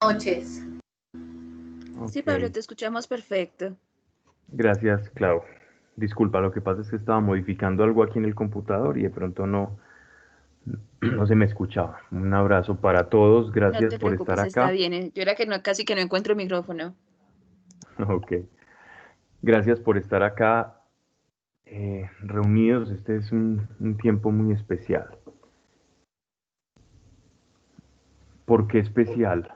Noches. Sí, Ok, Pablo, te escuchamos perfecto. gracias, Clau. Disculpa, lo que pasa es que estaba modificando algo aquí en el computador y de pronto no se me escuchaba. Un abrazo para todos, No gracias te por estar preocupes, está acá. bien. Yo era que no, casi que no encuentro micrófono. Ok, gracias por estar acá reunidos. Este es un tiempo muy especial. ¿Por qué especial?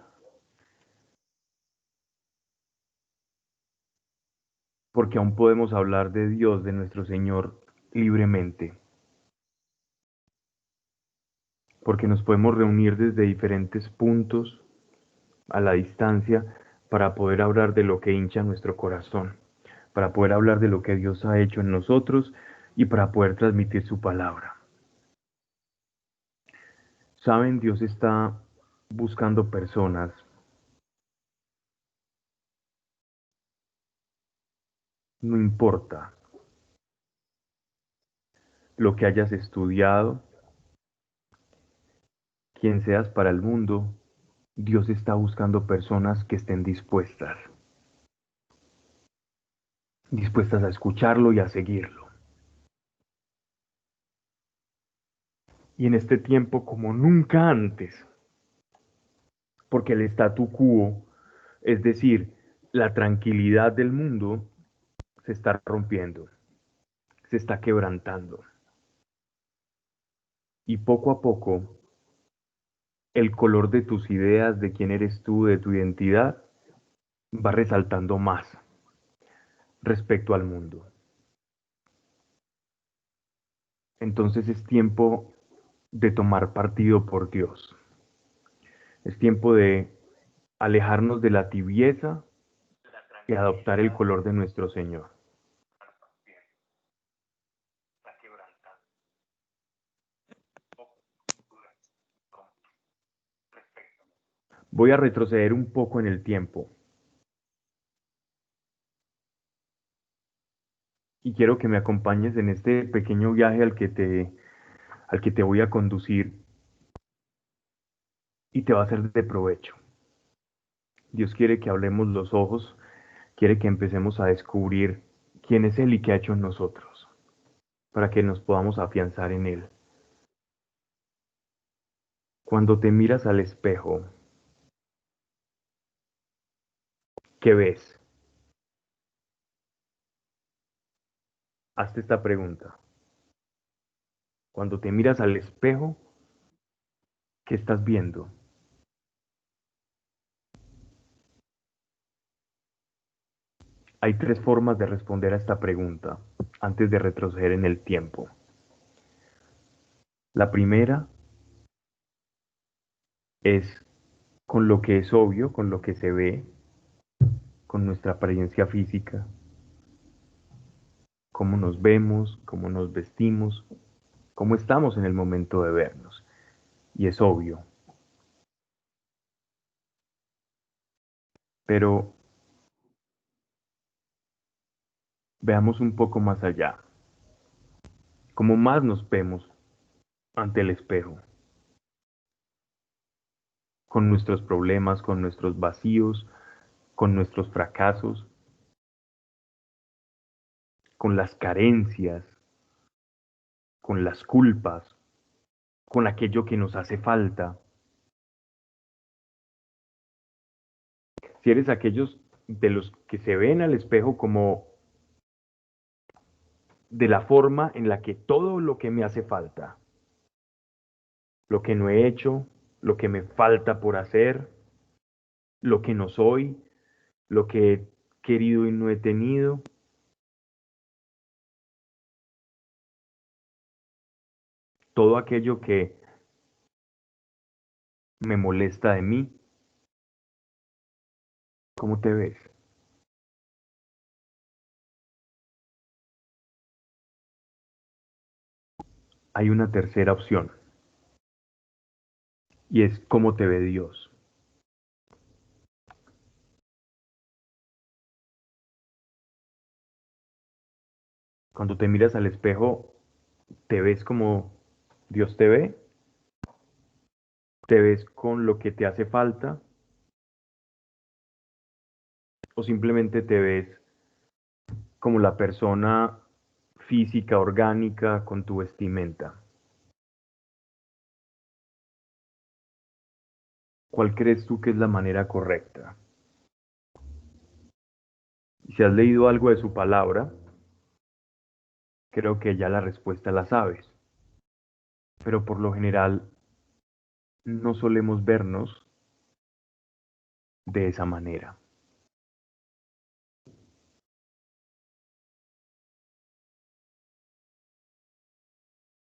Porque aún podemos hablar de Dios, de nuestro Señor, libremente. Porque nos podemos reunir desde diferentes puntos a la distancia para poder hablar de lo que hincha nuestro corazón, para poder hablar de lo que Dios ha hecho en nosotros y para poder transmitir su palabra. Saben, Dios está buscando personas. No importa lo que hayas estudiado, quién seas para el mundo, Dios está buscando personas que estén dispuestas a escucharlo y a seguirlo. Y en este tiempo como nunca antes, porque el statu quo, es decir, la tranquilidad del mundo, se está rompiendo, se está quebrantando. Y poco a poco, el color de tus ideas, de quién eres tú, de tu identidad, va resaltando más respecto al mundo. Entonces es tiempo de tomar partido por Dios. Es tiempo de alejarnos de la tibieza y adoptar el color de nuestro Señor. Voy a retroceder un poco en el tiempo y quiero que me acompañes en este pequeño viaje al que te voy a conducir y te va a ser de provecho. Dios quiere que hablemos los ojos, quiere que empecemos a descubrir quién es Él y qué ha hecho en nosotros, para que nos podamos afianzar en Él. Cuando te miras al espejo, ¿qué ves? Hazte esta pregunta. Cuando te miras al espejo, ¿qué estás viendo? Hay tres formas de responder a esta pregunta antes de retroceder en el tiempo. La primera es con lo que es obvio, con lo que se ve, con nuestra apariencia física, cómo nos vemos, cómo nos vestimos, cómo estamos en el momento de vernos. Y es obvio. Pero veamos un poco más allá. ¿Cómo más nos vemos ante el espejo? Con nuestros problemas, con nuestros vacíos, con nuestros fracasos, con las carencias, con las culpas, con aquello que nos hace falta. Si eres aquellos de los que se ven al espejo como de la forma en la que todo lo que me hace falta, lo que no he hecho, lo que me falta por hacer, lo que no soy, lo que he querido y no he tenido, todo aquello que me molesta de mí, ¿cómo te ves? Hay una tercera opción y es cómo te ve Dios. Cuando te miras al espejo, ¿te ves como Dios te ve? ¿Te ves con lo que te hace falta? ¿O simplemente te ves como la persona física, orgánica, con tu vestimenta? ¿Cuál crees tú que es la manera correcta? Y si has leído algo de su palabra, creo que ya la respuesta la sabes. Pero por lo general no solemos vernos de esa manera.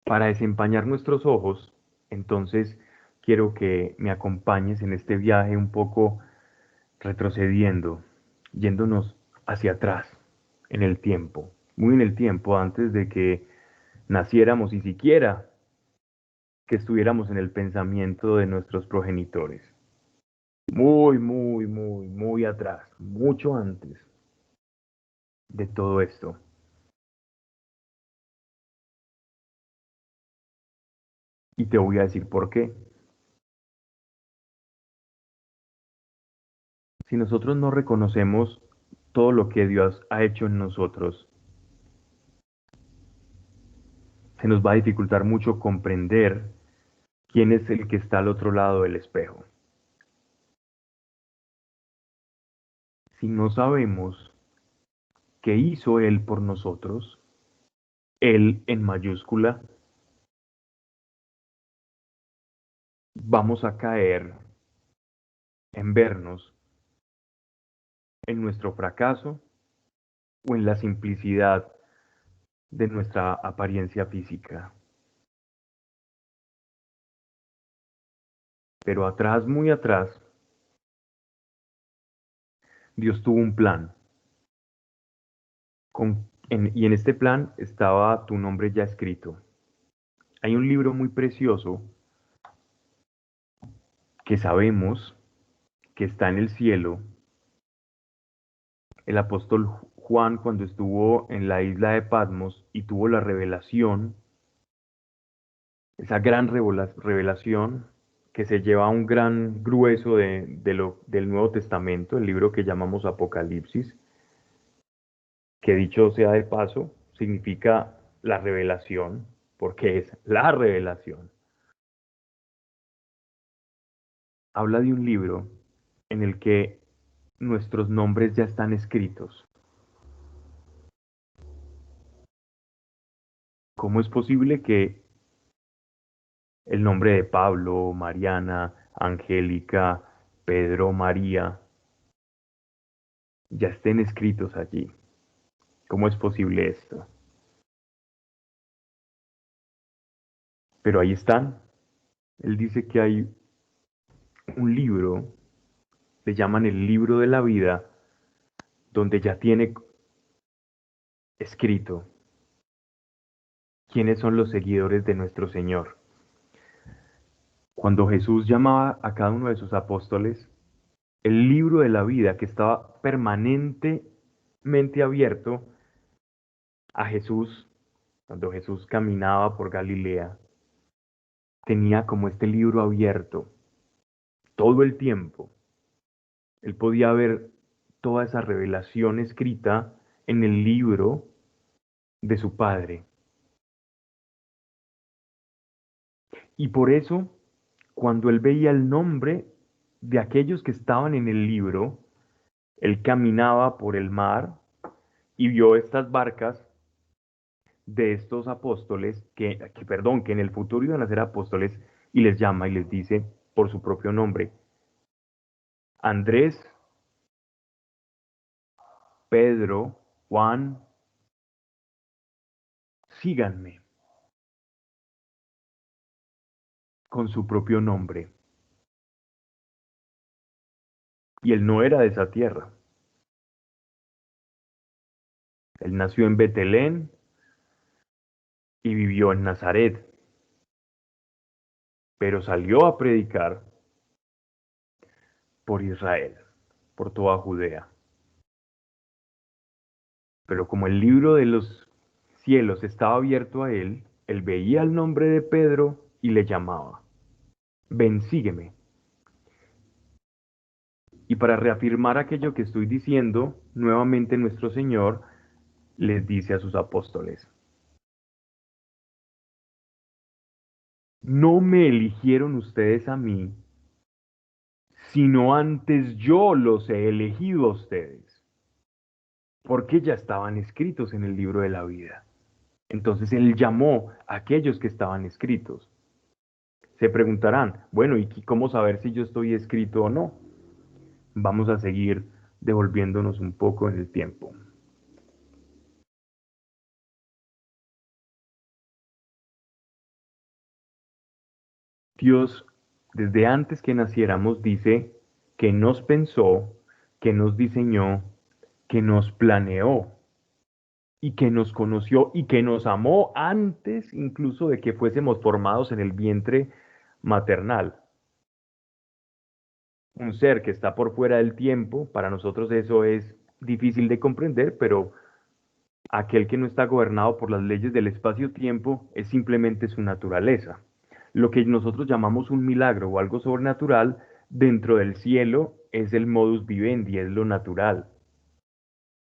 Para desempañar nuestros ojos, entonces quiero que me acompañes en este viaje un poco retrocediendo, yéndonos hacia atrás en el tiempo, muy en el tiempo antes de que naciéramos y siquiera que estuviéramos en el pensamiento de nuestros progenitores. Muy, muy, muy, muy atrás, mucho antes de todo esto. Y te voy a decir por qué. Si nosotros no reconocemos todo lo que Dios ha hecho en nosotros, se nos va a dificultar mucho comprender quién es el que está al otro lado del espejo. Si no sabemos qué hizo Él por nosotros, Él en mayúscula, vamos a caer en vernos en nuestro fracaso o en la simplicidad de nuestra apariencia física. Pero atrás, muy atrás, Dios tuvo un plan. Y en este plan estaba tu nombre ya escrito. Hay un libro muy precioso que sabemos que está en el cielo. El apóstol Juan, cuando estuvo en la isla de Patmos y tuvo la revelación, esa gran revelación que se lleva un gran grueso del Nuevo Testamento, el libro que llamamos Apocalipsis, que dicho sea de paso, significa la revelación, porque es la revelación. Habla de un libro en el que nuestros nombres ya están escritos. ¿Cómo es posible que el nombre de Pablo, Mariana, Angélica, Pedro, María, ya estén escritos allí? ¿Cómo es posible esto? Pero ahí están. Él dice que hay un libro, le llaman el libro de la vida, donde ya tiene escrito quiénes son los seguidores de nuestro Señor. Cuando Jesús llamaba a cada uno de sus apóstoles, el libro de la vida que estaba permanentemente abierto a Jesús, cuando Jesús caminaba por Galilea, tenía como este libro abierto todo el tiempo. Él podía ver toda esa revelación escrita en el libro de su Padre. Y por eso, cuando él veía el nombre de aquellos que estaban en el libro, él caminaba por el mar y vio estas barcas de estos apóstoles que en el futuro iban a ser apóstoles, y les llama y les dice por su propio nombre: Andrés, Pedro, Juan, síganme, con su propio nombre. Y él no era de esa tierra. Él nació en Betlén y vivió en Nazaret, pero salió a predicar por Israel, por toda Judea. Pero como el libro de los cielos estaba abierto a él, él veía el nombre de Pedro y le llamaba: ven, sígueme. Y para reafirmar aquello que estoy diciendo, nuevamente nuestro Señor les dice a sus apóstoles: no me eligieron ustedes a mí, sino antes yo los he elegido a ustedes, porque ya estaban escritos en el libro de la vida. Entonces Él llamó a aquellos que estaban escritos. Se preguntarán, bueno, ¿y cómo saber si yo estoy escrito o no? Vamos a seguir devolviéndonos un poco en el tiempo. Dios, desde antes que naciéramos, dice que nos pensó, que nos diseñó, que nos planeó y que nos conoció y que nos amó antes incluso de que fuésemos formados en el vientre maternal. Un ser que está por fuera del tiempo, para nosotros eso es difícil de comprender, pero aquel que no está gobernado por las leyes del espacio-tiempo es simplemente su naturaleza. Lo que nosotros llamamos un milagro o algo sobrenatural, dentro del cielo es el modus vivendi, es lo natural.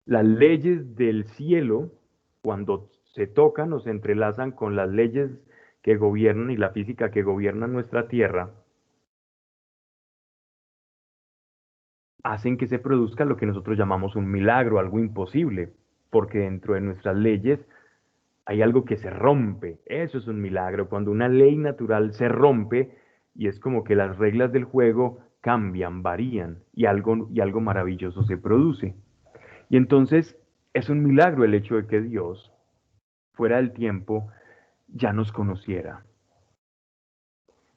Las leyes del cielo, cuando se tocan o se entrelazan con las leyes que gobiernan y la física que gobierna nuestra Tierra, hacen que se produzca lo que nosotros llamamos un milagro, algo imposible, porque dentro de nuestras leyes hay algo que se rompe. Eso es un milagro, cuando una ley natural se rompe y es como que las reglas del juego cambian, varían y algo maravilloso se produce. Y entonces es un milagro el hecho de que Dios, fuera del tiempo, ya nos conociera.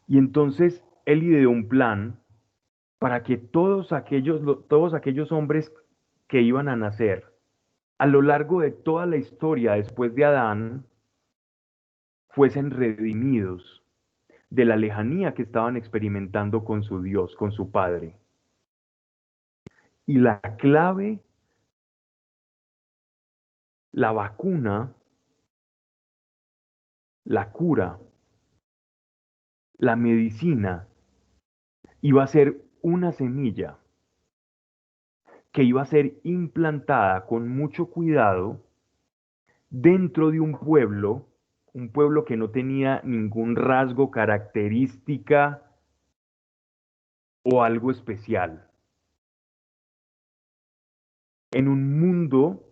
Y entonces Él ideó un plan para que todos aquellos hombres que iban a nacer a lo largo de toda la historia después de Adán fuesen redimidos de la lejanía que estaban experimentando con su Dios, con su Padre. Y la clave, la vacuna, la cura, la medicina, iba a ser una semilla que iba a ser implantada con mucho cuidado dentro de un pueblo que no tenía ningún rasgo, característica o algo especial. En un mundo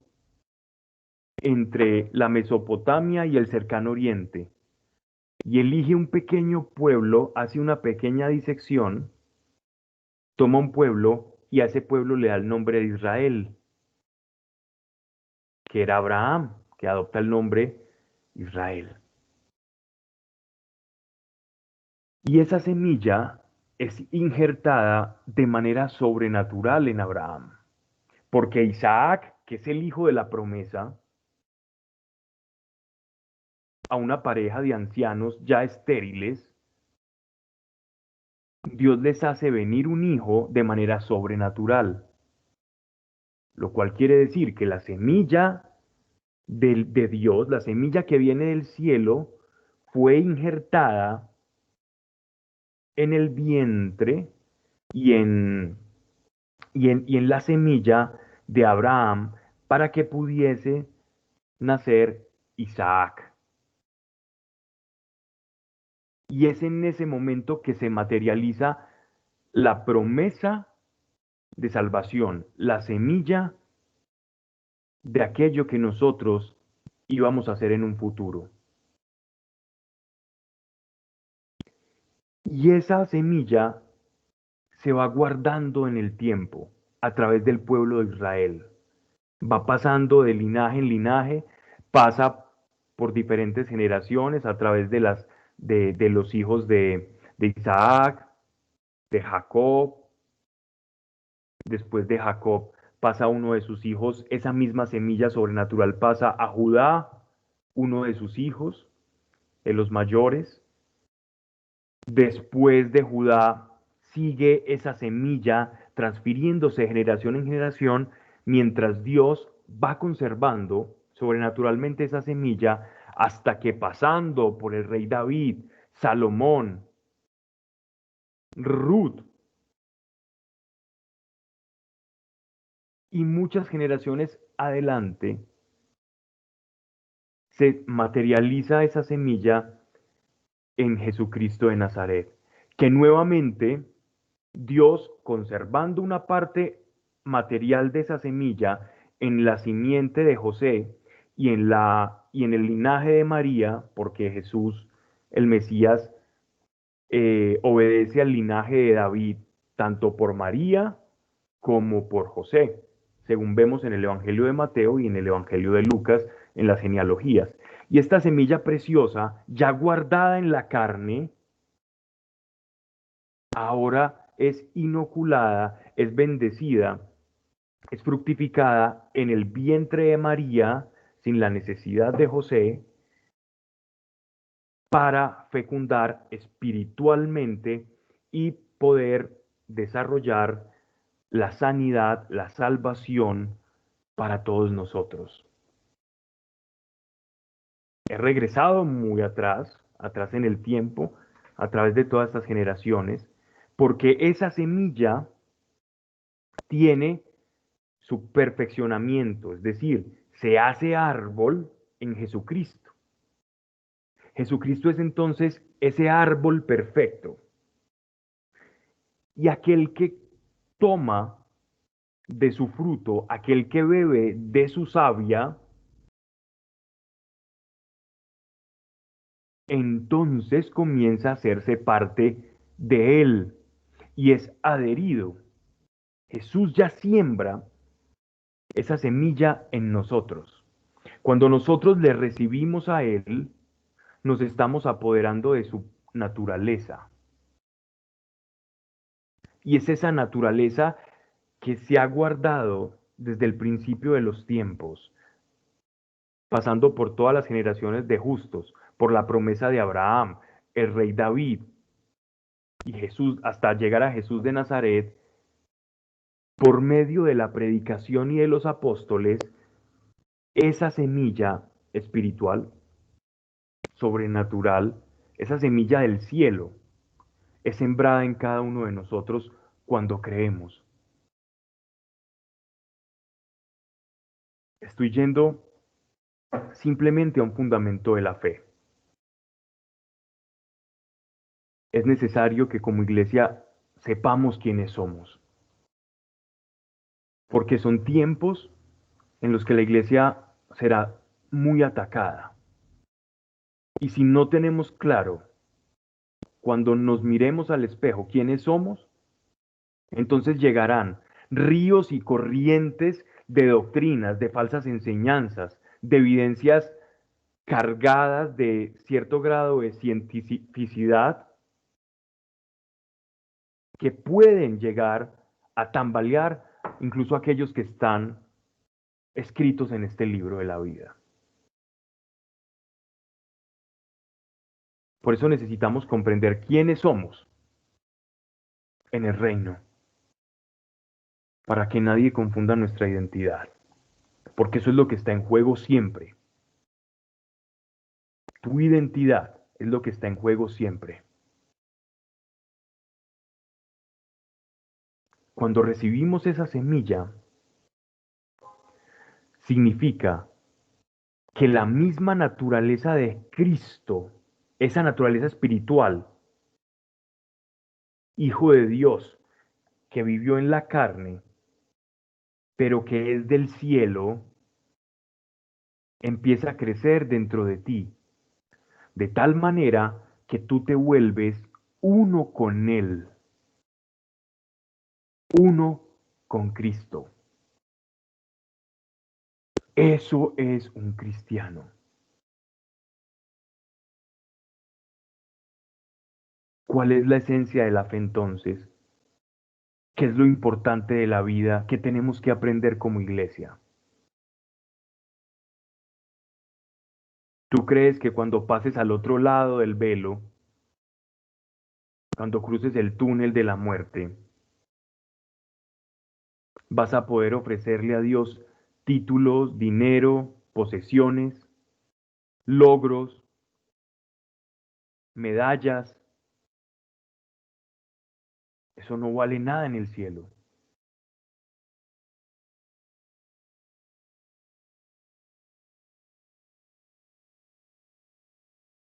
entre la Mesopotamia y el Cercano Oriente, y elige un pequeño pueblo, hace una pequeña disección, toma un pueblo y a ese pueblo le da el nombre de Israel, que era Abraham, que adopta el nombre Israel. Y esa semilla es injertada de manera sobrenatural en Abraham, porque Isaac, que es el hijo de la promesa, a una pareja de ancianos ya estériles, Dios les hace venir un hijo de manera sobrenatural, lo cual quiere decir que la semilla de Dios, la semilla que viene del cielo, fue injertada en el vientre y y en la semilla de Abraham para que pudiese nacer Isaac. Y es en ese momento que se materializa la promesa de salvación, la semilla de aquello que nosotros íbamos a hacer en un futuro. Y esa semilla se va guardando en el tiempo a través del pueblo de Israel. Va pasando de linaje en linaje, pasa por diferentes generaciones a través de los hijos de Isaac, de Jacob. Después de Jacob pasa uno de sus hijos, esa misma semilla sobrenatural pasa a Judá, uno de sus hijos, de los mayores. Después de Judá sigue esa semilla transfiriéndose de generación en generación, mientras Dios va conservando sobrenaturalmente esa semilla hasta que, pasando por el rey David, Salomón, Ruth, y muchas generaciones adelante se materializa esa semilla en Jesucristo de Nazaret, que nuevamente Dios, conservando una parte material de esa semilla en la simiente de José y en el linaje de María, porque Jesús, el Mesías, obedece al linaje de David, tanto por María como por José, según vemos en el Evangelio de Mateo y en el Evangelio de Lucas, en las genealogías. Y esta semilla preciosa, ya guardada en la carne, ahora es inoculada, es bendecida, es fructificada en el vientre de María, sin la necesidad de José, para fecundar espiritualmente y poder desarrollar la sanidad, la salvación para todos nosotros. He regresado muy atrás, atrás en el tiempo, a través de todas estas generaciones, porque esa semilla tiene su perfeccionamiento, es decir, se hace árbol en Jesucristo. Jesucristo es entonces ese árbol perfecto. Y aquel que toma de su fruto, aquel que bebe de su savia, entonces comienza a hacerse parte de él y es adherido. Jesús ya siembra esa semilla en nosotros. Cuando nosotros le recibimos a él, nos estamos apoderando de su naturaleza. Y es esa naturaleza que se ha guardado desde el principio de los tiempos, pasando por todas las generaciones de justos, por la promesa de Abraham, el rey David y Jesús, hasta llegar a Jesús de Nazaret, por medio de la predicación y de los apóstoles, esa semilla espiritual, sobrenatural, esa semilla del cielo, es sembrada en cada uno de nosotros cuando creemos. Estoy yendo simplemente a un fundamento de la fe. Es necesario que como iglesia sepamos quiénes somos, porque son tiempos en los que la iglesia será muy atacada. Y si no tenemos claro, cuando nos miremos al espejo, quiénes somos, entonces llegarán ríos y corrientes de doctrinas, de falsas enseñanzas, de evidencias cargadas de cierto grado de cientificidad que pueden llegar a tambalear incluso aquellos que están escritos en este libro de la vida. Por eso necesitamos comprender quiénes somos en el reino, para que nadie confunda nuestra identidad, porque eso es lo que está en juego siempre. Tu identidad es lo que está en juego siempre. Cuando recibimos esa semilla, significa que la misma naturaleza de Cristo, esa naturaleza espiritual, Hijo de Dios, que vivió en la carne, pero que es del cielo, empieza a crecer dentro de ti, de tal manera que tú te vuelves uno con Él, uno con Cristo. Eso es un cristiano. ¿Cuál es la esencia de la fe entonces? ¿Qué es lo importante de la vida que tenemos que aprender como iglesia? ¿Tú crees que cuando pases al otro lado del velo, cuando cruces el túnel de la muerte, vas a poder ofrecerle a Dios títulos, dinero, posesiones, logros, medallas? Eso no vale nada en el cielo.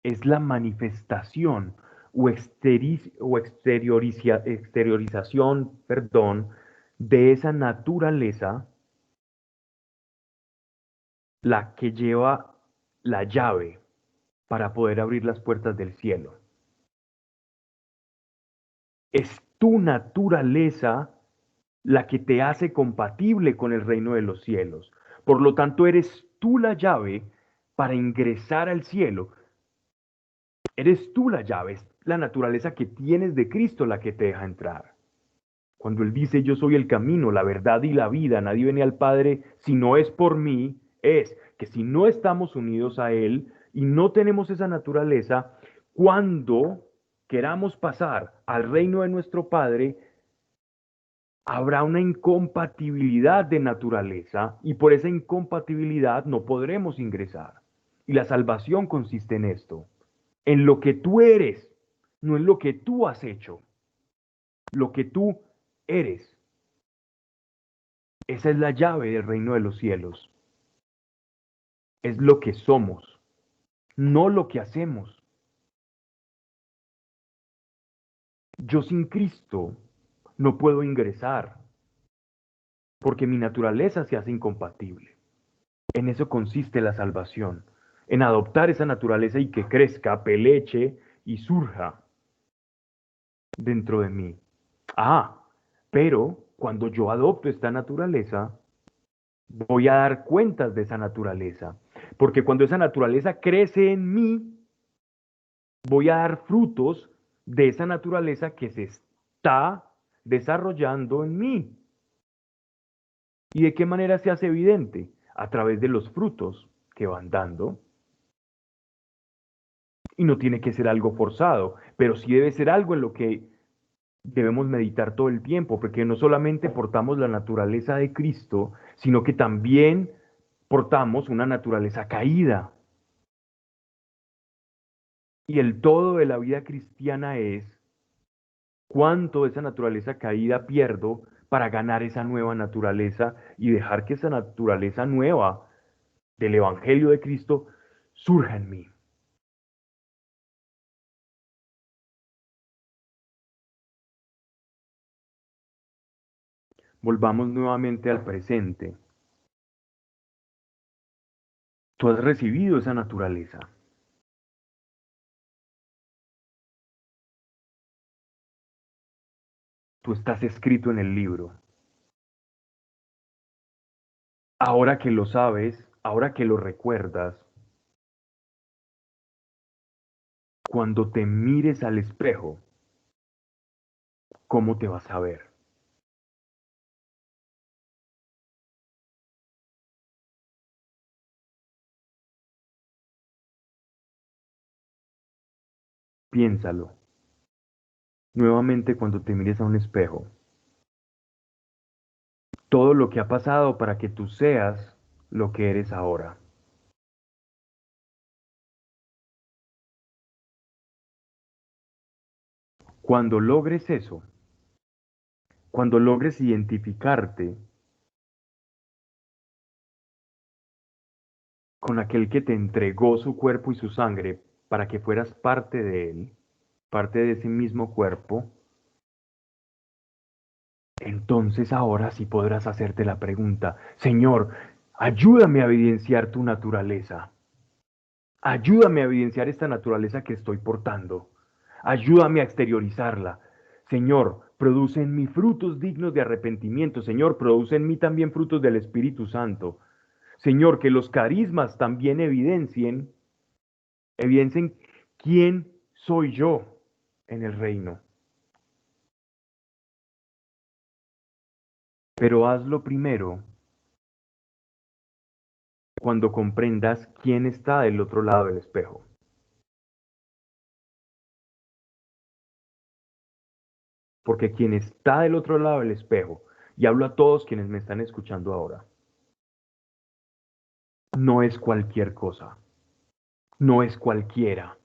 es la manifestación o exteriorización, perdón, de esa naturaleza la que lleva la llave para poder abrir las puertas del cielo. Es tu naturaleza la que te hace compatible con el reino de los cielos. Por lo tanto, eres tú la llave para ingresar al cielo. Eres tú la llave, es la naturaleza que tienes de Cristo la que te deja entrar. Cuando Él dice, yo soy el camino, la verdad y la vida, nadie viene al Padre si no es por mí, es que si no estamos unidos a Él y no tenemos esa naturaleza, cuando queramos pasar al reino de nuestro Padre, habrá una incompatibilidad de naturaleza y por esa incompatibilidad no podremos ingresar. Y la salvación consiste en esto, en lo que tú eres, no en lo que tú has hecho, lo que tú eres. Esa es la llave del reino de los cielos. Es lo que somos, no lo que hacemos. Yo sin Cristo no puedo ingresar porque mi naturaleza se hace incompatible. En eso consiste la salvación, en adoptar esa naturaleza y que crezca, peleche y surja dentro de mí. Ah, pero cuando yo adopto esta naturaleza, voy a dar cuentas de esa naturaleza, porque cuando esa naturaleza crece en mí, voy a dar frutos de esa naturaleza que se está desarrollando en mí. ¿Y de qué manera se hace evidente? A través de los frutos que van dando. Y no tiene que ser algo forzado, pero sí debe ser algo en lo que debemos meditar todo el tiempo, porque no solamente portamos la naturaleza de Cristo, sino que también portamos una naturaleza caída. Y el todo de la vida cristiana es cuánto de esa naturaleza caída pierdo para ganar esa nueva naturaleza y dejar que esa naturaleza nueva del Evangelio de Cristo surja en mí. Volvamos nuevamente al presente. Tú has recibido esa naturaleza. Tú estás escrito en el libro. Ahora que lo sabes, ahora que lo recuerdas, cuando te mires al espejo, ¿cómo te vas a ver? Piénsalo. Nuevamente cuando te mires a un espejo. Todo lo que ha pasado para que tú seas lo que eres ahora. Cuando logres eso, cuando logres identificarte con aquel que te entregó su cuerpo y su sangre para que fueras parte de él, parte de ese mismo cuerpo, entonces ahora sí podrás hacerte la pregunta, Señor, ayúdame a evidenciar tu naturaleza. Ayúdame a evidenciar esta naturaleza que estoy portando. Ayúdame a exteriorizarla. Señor, produce en mí frutos dignos de arrepentimiento. Señor, produce en mí también frutos del Espíritu Santo. Señor, que los carismas también evidencien quién soy yo en el reino. Pero hazlo primero cuando comprendas quién está del otro lado del espejo. Porque quien está del otro lado del espejo, y hablo a todos quienes me están escuchando ahora, no es cualquier cosa, no es cualquiera.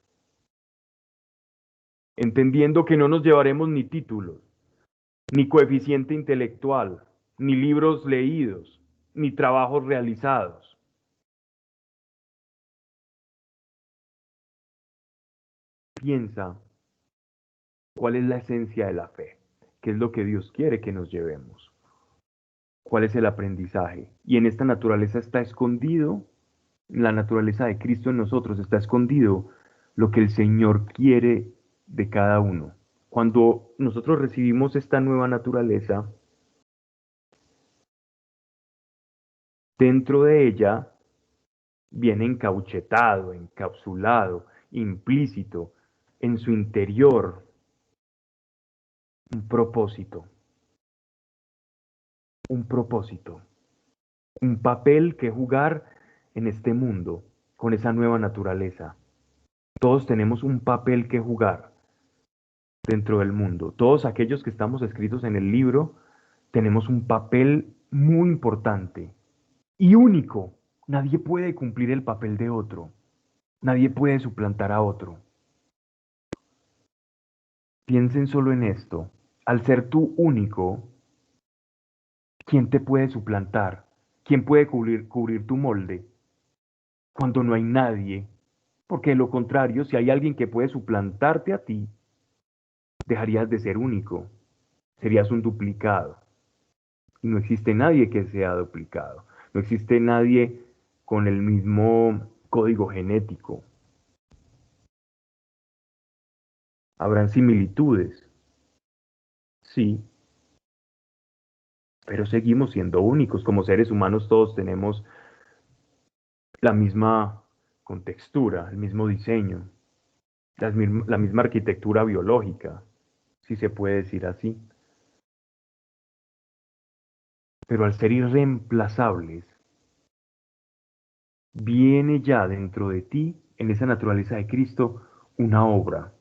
Entendiendo que no nos llevaremos ni títulos, ni coeficiente intelectual, ni libros leídos, ni trabajos realizados. piensa cuál es la esencia de la fe, qué es lo que Dios quiere que nos llevemos, cuál es el aprendizaje. Y en esta naturaleza está escondido, la naturaleza de Cristo en nosotros está escondido lo que el Señor quiere de cada uno. Cuando nosotros recibimos esta nueva naturaleza, dentro de ella viene encauchetado, encapsulado, implícito en su interior un propósito, un propósito, un papel que jugar en este mundo con esa nueva naturaleza. Todos tenemos un papel que jugar dentro del mundo. Todos aquellos que estamos escritos en el libro tenemos un papel muy importante y único. Nadie puede cumplir el papel de otro. Nadie puede suplantar a otro. Piensen solo en esto. Al ser tú único, ¿quién te puede suplantar? ¿Quién puede cubrir tu molde? Cuando no hay nadie. Porque de lo contrario, si hay alguien que puede suplantarte a ti, dejarías de ser único. Serías un duplicado. Y no existe nadie que sea duplicado. No existe nadie con el mismo código genético. Habrán similitudes, sí, pero seguimos siendo únicos. Como seres humanos todos tenemos la misma contextura, el mismo diseño, la misma arquitectura biológica, si se puede decir así. Pero al ser irreemplazables, viene ya dentro de ti, en esa naturaleza de Cristo, una obra.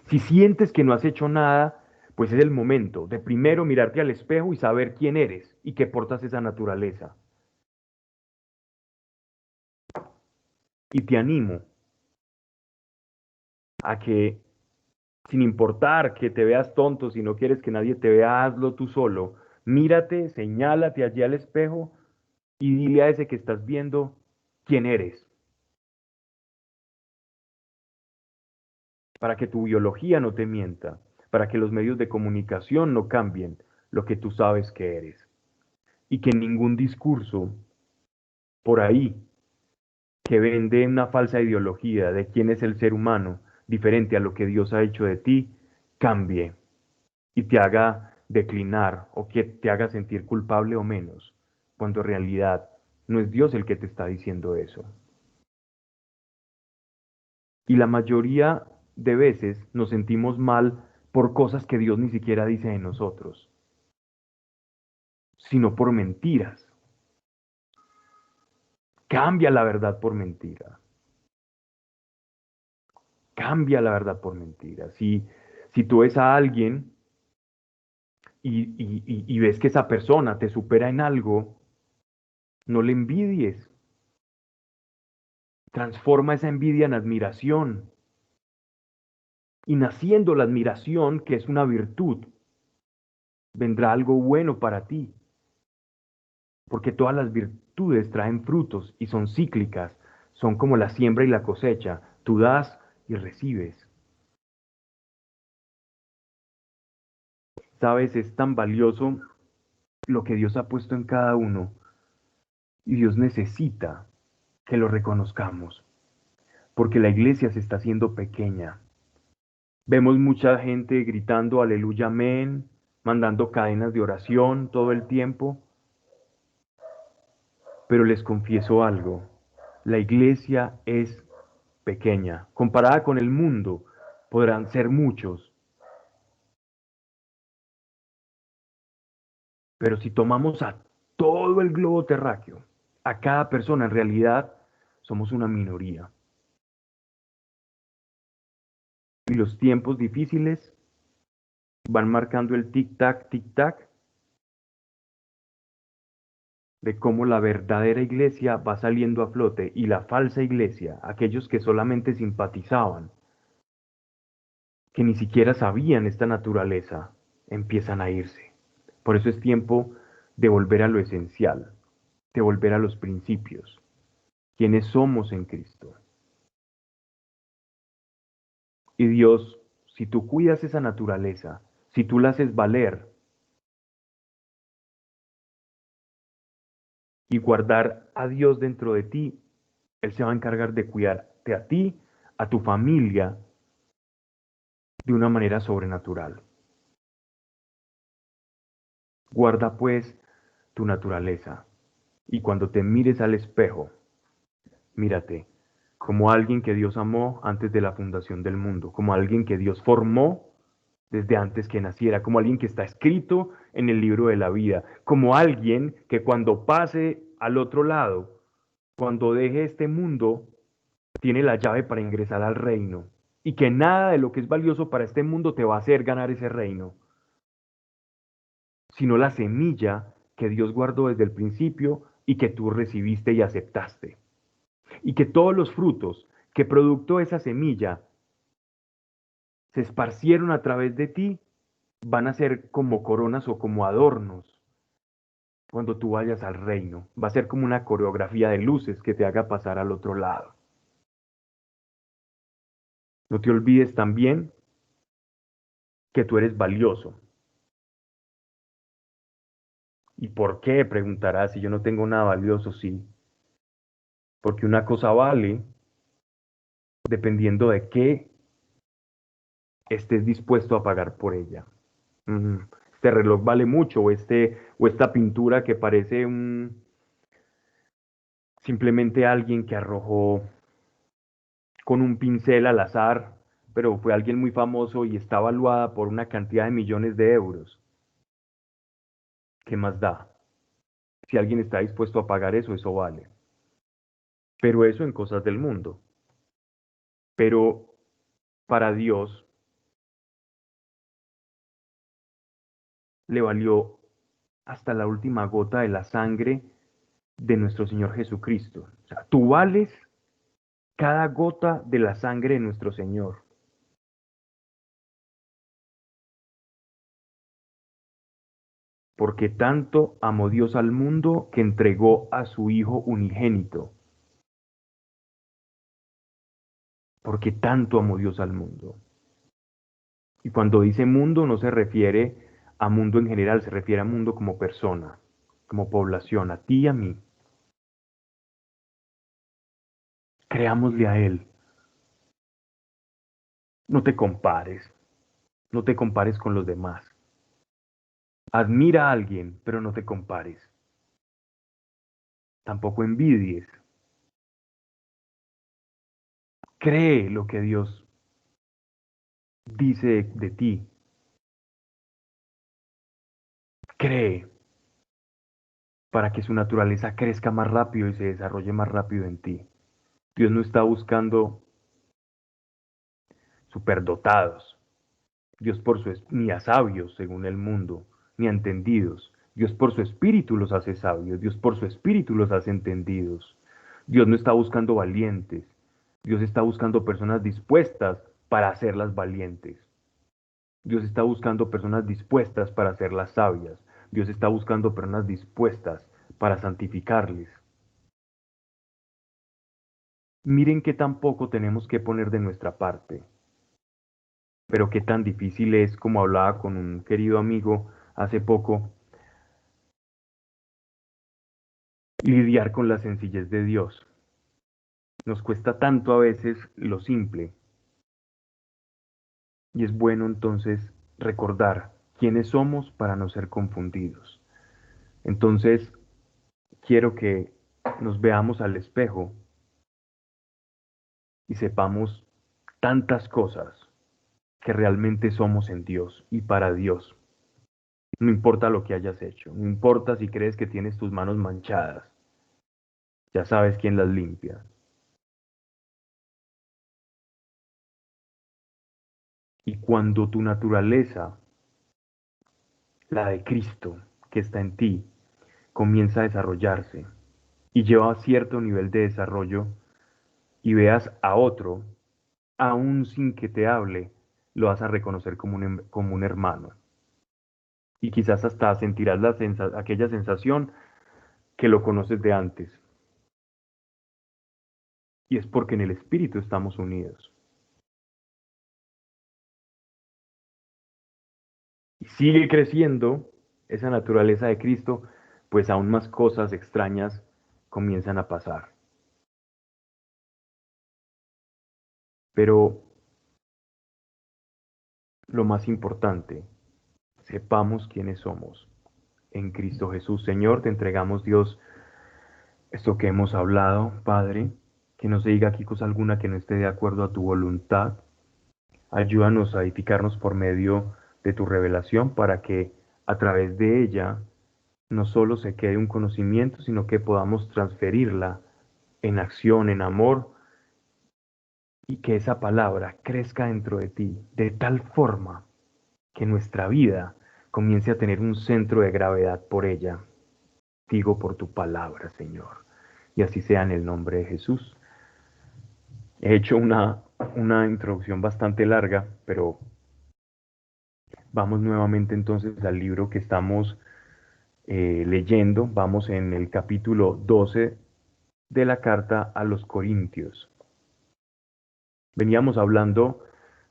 Si sientes que no has hecho nada, pues es el momento de primero mirarte al espejo y saber quién eres y que portas esa naturaleza. Y te animo a que, sin importar que te veas tonto, si no quieres que nadie te vea, hazlo tú solo. Mírate, señálate allí al espejo y dile a ese que estás viendo quién eres. Para que tu biología no te mienta, para que los medios de comunicación no cambien lo que tú sabes que eres. Y que ningún discurso por ahí que vende una falsa ideología de quién es el ser humano, diferente a lo que Dios ha hecho de ti, cambie y te haga declinar o que te haga sentir culpable o menos, cuando en realidad no es Dios el que te está diciendo eso. Y la mayoría de veces nos sentimos mal por cosas que Dios ni siquiera dice de nosotros, sino por mentiras. Cambia la verdad por mentira. Cambia la verdad por mentira. Si tú ves a alguien y ves que esa persona te supera en algo, no le envidies. Transforma esa envidia en admiración. Y naciendo la admiración, que es una virtud, vendrá algo bueno para ti. Porque todas las virtudes traen frutos y son cíclicas. Son como la siembra y la cosecha. Tú das y recibes. Sabes, es tan valioso lo que Dios ha puesto en cada uno. Y Dios necesita que lo reconozcamos. Porque la iglesia se está haciendo pequeña. Vemos mucha gente gritando aleluya, amén, mandando cadenas de oración todo el tiempo. Pero les confieso algo, la iglesia es pequeña. Comparada con el mundo, podrán ser muchos. Pero si tomamos a todo el globo terráqueo, a cada persona, en realidad somos una minoría. Y los tiempos difíciles van marcando el tic-tac de cómo la verdadera iglesia va saliendo a flote y la falsa iglesia, aquellos que solamente simpatizaban, que ni siquiera sabían esta naturaleza, empiezan a irse. Por eso es tiempo de volver a lo esencial, de volver a los principios, quienes somos en Cristo. Y Dios, si tú cuidas esa naturaleza, si tú la haces valer y guardar a Dios dentro de ti, Él se va a encargar de cuidarte a ti, a tu familia, de una manera sobrenatural. Guarda pues tu naturaleza y cuando te mires al espejo, mírate como alguien que Dios amó antes de la fundación del mundo, como alguien que Dios formó desde antes que naciera, como alguien que está escrito en el libro de la vida, como alguien que cuando pase al otro lado, cuando deje este mundo, tiene la llave para ingresar al reino y que nada de lo que es valioso para este mundo te va a hacer ganar ese reino, sino la semilla que Dios guardó desde el principio y que tú recibiste y aceptaste. Y que todos los frutos que producto esa semilla se esparcieron a través de ti van a ser como coronas o como adornos cuando tú vayas al reino. Va a ser como una coreografía de luces que te haga pasar al otro lado. No te olvides también que tú eres valioso. ¿Y por qué? Preguntarás, si yo no tengo nada valioso, sí. Porque una cosa vale dependiendo de qué estés dispuesto a pagar por ella. Este reloj vale mucho, o esta pintura que parece simplemente alguien que arrojó con un pincel al azar, pero fue alguien muy famoso y está valuada por una cantidad de millones de euros. ¿Qué más da? Si alguien está dispuesto a pagar eso, eso vale. Pero eso en cosas del mundo. Pero para Dios le valió hasta la última gota de la sangre de nuestro Señor Jesucristo. O sea, tú vales cada gota de la sangre de nuestro Señor. Porque tanto amó Dios al mundo que entregó a su Hijo unigénito. Porque tanto amó Dios al mundo. Y cuando dice mundo no se refiere a mundo en general, se refiere a mundo como persona, como población, a ti y a mí. Creámosle a Él. No te compares, no te compares con los demás. Admira a alguien, pero no te compares. Tampoco envidies. Cree lo que Dios dice de ti. Cree para que su naturaleza crezca más rápido y se desarrolle más rápido en ti. Dios no está buscando superdotados. Dios por su ni a sabios según el mundo, ni a entendidos. Dios por su espíritu los hace sabios. Dios por su espíritu los hace entendidos. Dios no está buscando valientes. Dios está buscando personas dispuestas para hacerlas valientes. Dios está buscando personas dispuestas para hacerlas sabias. Dios está buscando personas dispuestas para santificarles. Miren qué tan poco tenemos que poner de nuestra parte, pero qué tan difícil es, como hablaba con un querido amigo hace poco, lidiar con la sencillez de Dios. Nos cuesta tanto a veces lo simple, y es bueno entonces recordar quiénes somos para no ser confundidos. Entonces, quiero que nos veamos al espejo y sepamos tantas cosas que realmente somos en Dios y para Dios. No importa lo que hayas hecho, no importa si crees que tienes tus manos manchadas, ya sabes quién las limpia. Y cuando tu naturaleza, la de Cristo que está en ti, comienza a desarrollarse y lleva a cierto nivel de desarrollo y veas a otro, aún sin que te hable, lo vas a reconocer como un hermano. Y quizás hasta sentirás aquella sensación que lo conoces de antes. Y es porque en el Espíritu estamos unidos. sigue creciendo esa naturaleza de Cristo, pues aún más cosas extrañas comienzan a pasar. Pero lo más importante, sepamos quiénes somos en Cristo Jesús. Señor, te entregamos, Dios, esto que hemos hablado, Padre, que no se diga aquí cosa alguna que no esté de acuerdo a tu voluntad. Ayúdanos a edificarnos por medio de tu revelación para que a través de ella no solo se quede un conocimiento, sino que podamos transferirla en acción, en amor, y que esa palabra crezca dentro de ti de tal forma que nuestra vida comience a tener un centro de gravedad por ella. Digo por tu palabra, Señor. Y así sea en el nombre de Jesús. He hecho una introducción bastante larga, pero vamos nuevamente entonces al libro que estamos leyendo. Vamos en el capítulo 12 de la carta a los Corintios. Veníamos hablando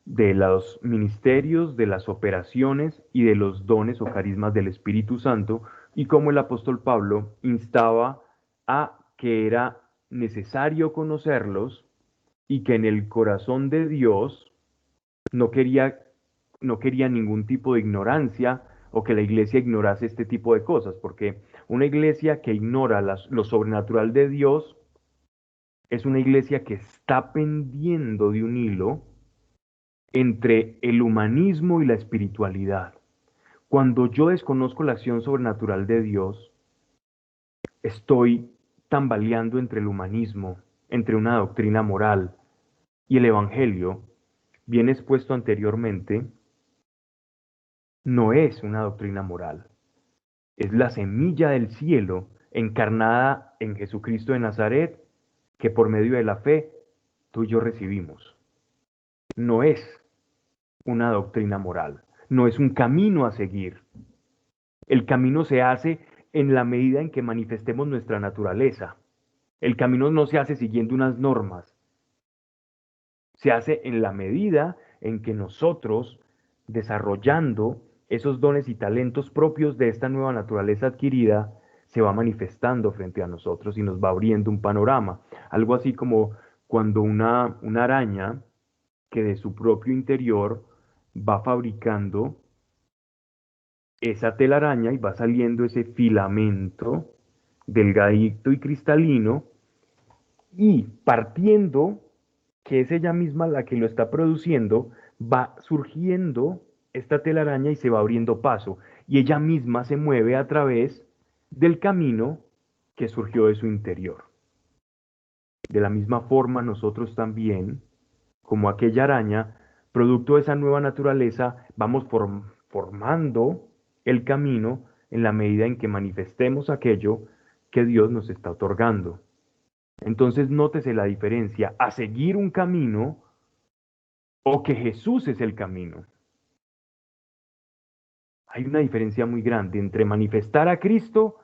de los ministerios, de las operaciones y de los dones o carismas del Espíritu Santo y cómo el apóstol Pablo instaba a que era necesario conocerlos y que en el corazón de Dios no quería, no quería ningún tipo de ignorancia o que la iglesia ignorase este tipo de cosas, porque una iglesia que ignora lo sobrenatural de Dios es una iglesia que está pendiendo de un hilo entre el humanismo y la espiritualidad. Cuando yo desconozco la acción sobrenatural de Dios, estoy tambaleando entre el humanismo, entre una doctrina moral y el evangelio, bien expuesto anteriormente, no es una doctrina moral, es la semilla del cielo encarnada en Jesucristo de Nazaret, que por medio de la fe tú y yo recibimos. No es una doctrina moral, no es un camino a seguir. El camino se hace en la medida en que manifestemos nuestra naturaleza. El camino no se hace siguiendo unas normas, se hace en la medida en que nosotros, desarrollando esos dones y talentos propios de esta nueva naturaleza adquirida, se va manifestando frente a nosotros y nos va abriendo un panorama. Algo así como cuando una araña que de su propio interior va fabricando esa telaraña y va saliendo ese filamento delgadito y cristalino y partiendo, que es ella misma la que lo está produciendo, va surgiendo esta telaraña y se va abriendo paso y ella misma se mueve a través del camino que surgió de su interior. De la misma forma nosotros también, como aquella araña, producto de esa nueva naturaleza, vamos formando el camino en la medida en que manifestemos aquello que Dios nos está otorgando. Entonces nótese la diferencia a seguir un camino o que Jesús es el camino. Hay una diferencia muy grande entre manifestar a Cristo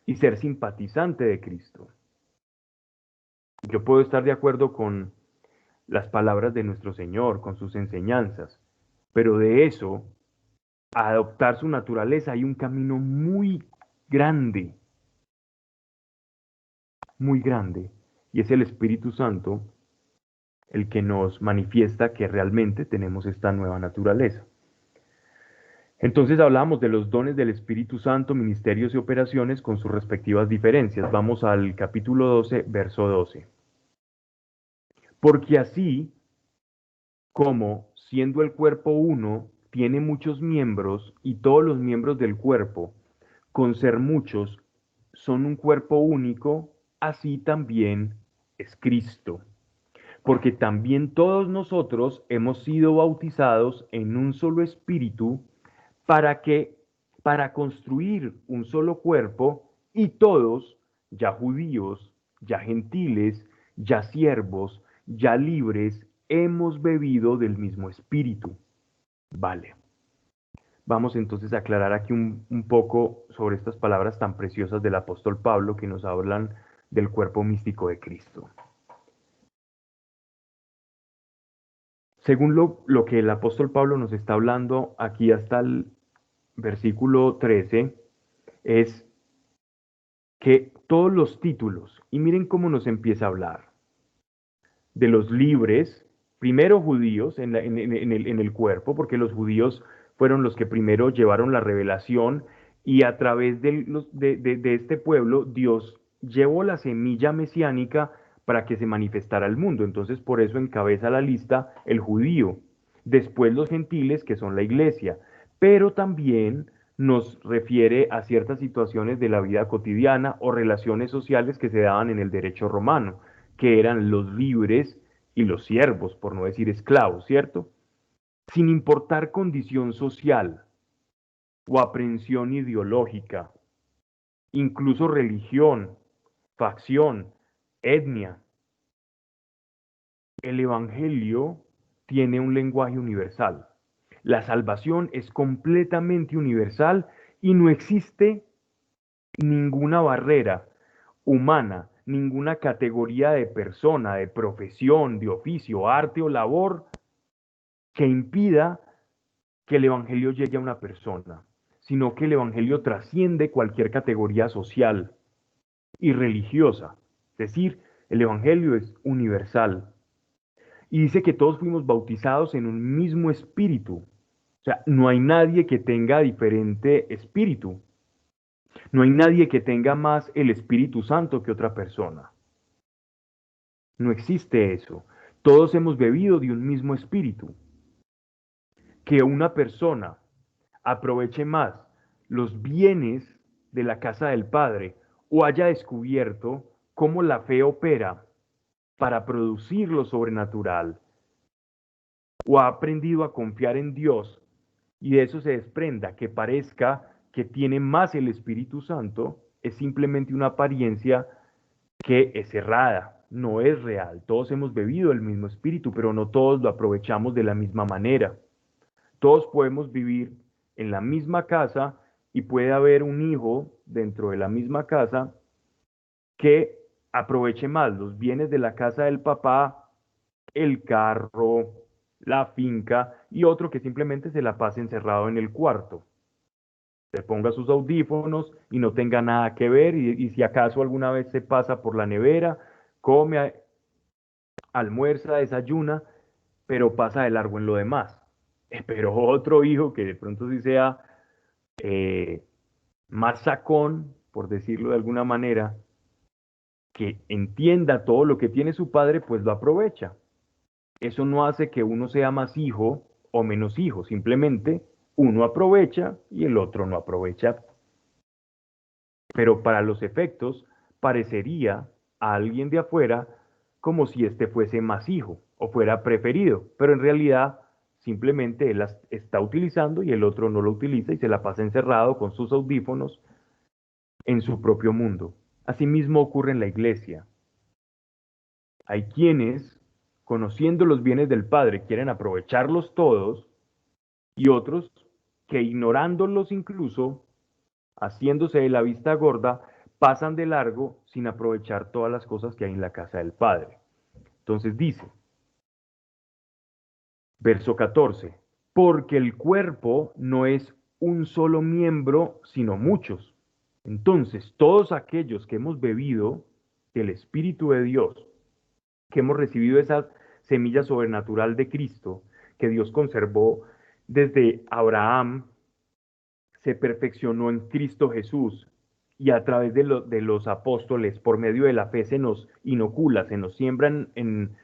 y ser simpatizante de Cristo. Yo puedo estar de acuerdo con las palabras de nuestro Señor, con sus enseñanzas, pero de eso a adoptar su naturaleza hay un camino muy grande, y es el Espíritu Santo el que nos manifiesta que realmente tenemos esta nueva naturaleza. Entonces hablamos de los dones del Espíritu Santo, ministerios y operaciones con sus respectivas diferencias. Vamos al capítulo 12, verso 12. Porque así como, siendo el cuerpo uno, tiene muchos miembros y todos los miembros del cuerpo, con ser muchos, son un cuerpo único, así también es Cristo. Porque también todos nosotros hemos sido bautizados en un solo espíritu para que, para construir un solo cuerpo y todos, ya judíos, ya gentiles, ya siervos, ya libres, hemos bebido del mismo espíritu. Vale. Vamos entonces a aclarar aquí un poco sobre estas palabras tan preciosas del apóstol Pablo que nos hablan del cuerpo místico de Cristo. Según lo que el apóstol Pablo nos está hablando aquí hasta versículo 13, es que todos los títulos, y miren cómo nos empieza a hablar, de los libres, primero judíos en el cuerpo, porque los judíos fueron los que primero llevaron la revelación y a través de este pueblo Dios llevó la semilla mesiánica para que se manifestara al mundo. Entonces por eso encabeza la lista el judío, después los gentiles que son la iglesia, pero también nos refiere a ciertas situaciones de la vida cotidiana o relaciones sociales que se daban en el derecho romano, que eran los libres y los siervos, por no decir esclavos, ¿cierto? Sin importar condición social o aprehensión ideológica, incluso religión, facción, etnia. El Evangelio tiene un lenguaje universal. La salvación es completamente universal y no existe ninguna barrera humana, ninguna categoría de persona, de profesión, de oficio, arte o labor que impida que el Evangelio llegue a una persona, sino que el Evangelio trasciende cualquier categoría social y religiosa. Es decir, el Evangelio es universal. Y dice que todos fuimos bautizados en un mismo espíritu. O sea, no hay nadie que tenga diferente espíritu. No hay nadie que tenga más el Espíritu Santo que otra persona. No existe eso. Todos hemos bebido de un mismo espíritu. Que una persona aproveche más los bienes de la casa del Padre o haya descubierto cómo la fe opera para producir lo sobrenatural o ha aprendido a confiar en Dios y de eso se desprenda que parezca que tiene más el Espíritu Santo, es simplemente una apariencia que es errada, no es real. Todos hemos bebido el mismo Espíritu, pero no todos lo aprovechamos de la misma manera. Todos podemos vivir en la misma casa y puede haber un hijo dentro de la misma casa que aproveche más los bienes de la casa del papá, el carro, la finca, y otro que simplemente se la pase encerrado en el cuarto. Se ponga sus audífonos y no tenga nada que ver, y si acaso alguna vez se pasa por la nevera, come, almuerza, desayuna, pero pasa de largo en lo demás. Pero otro hijo que de pronto sí sea eh, más sacón, por decirlo de alguna manera, que entienda todo lo que tiene su padre, pues lo aprovecha. Eso no hace que uno sea más hijo o menos hijo, simplemente uno aprovecha y el otro no aprovecha. Pero para los efectos, parecería a alguien de afuera como si éste fuese más hijo o fuera preferido, pero en realidad simplemente él las está utilizando y el otro no lo utiliza y se la pasa encerrado con sus audífonos en su propio mundo. Asimismo ocurre en la iglesia. Hay quienes, conociendo los bienes del Padre, quieren aprovecharlos todos y otros que ignorándolos incluso, haciéndose de la vista gorda, pasan de largo sin aprovechar todas las cosas que hay en la casa del Padre. Entonces dice, verso 14, porque el cuerpo no es un solo miembro, sino muchos. Entonces, todos aquellos que hemos bebido del Espíritu de Dios, que hemos recibido esa semilla sobrenatural de Cristo, que Dios conservó desde Abraham, se perfeccionó en Cristo Jesús y a través de los apóstoles, por medio de la fe, se nos inocula, se nos siembran en,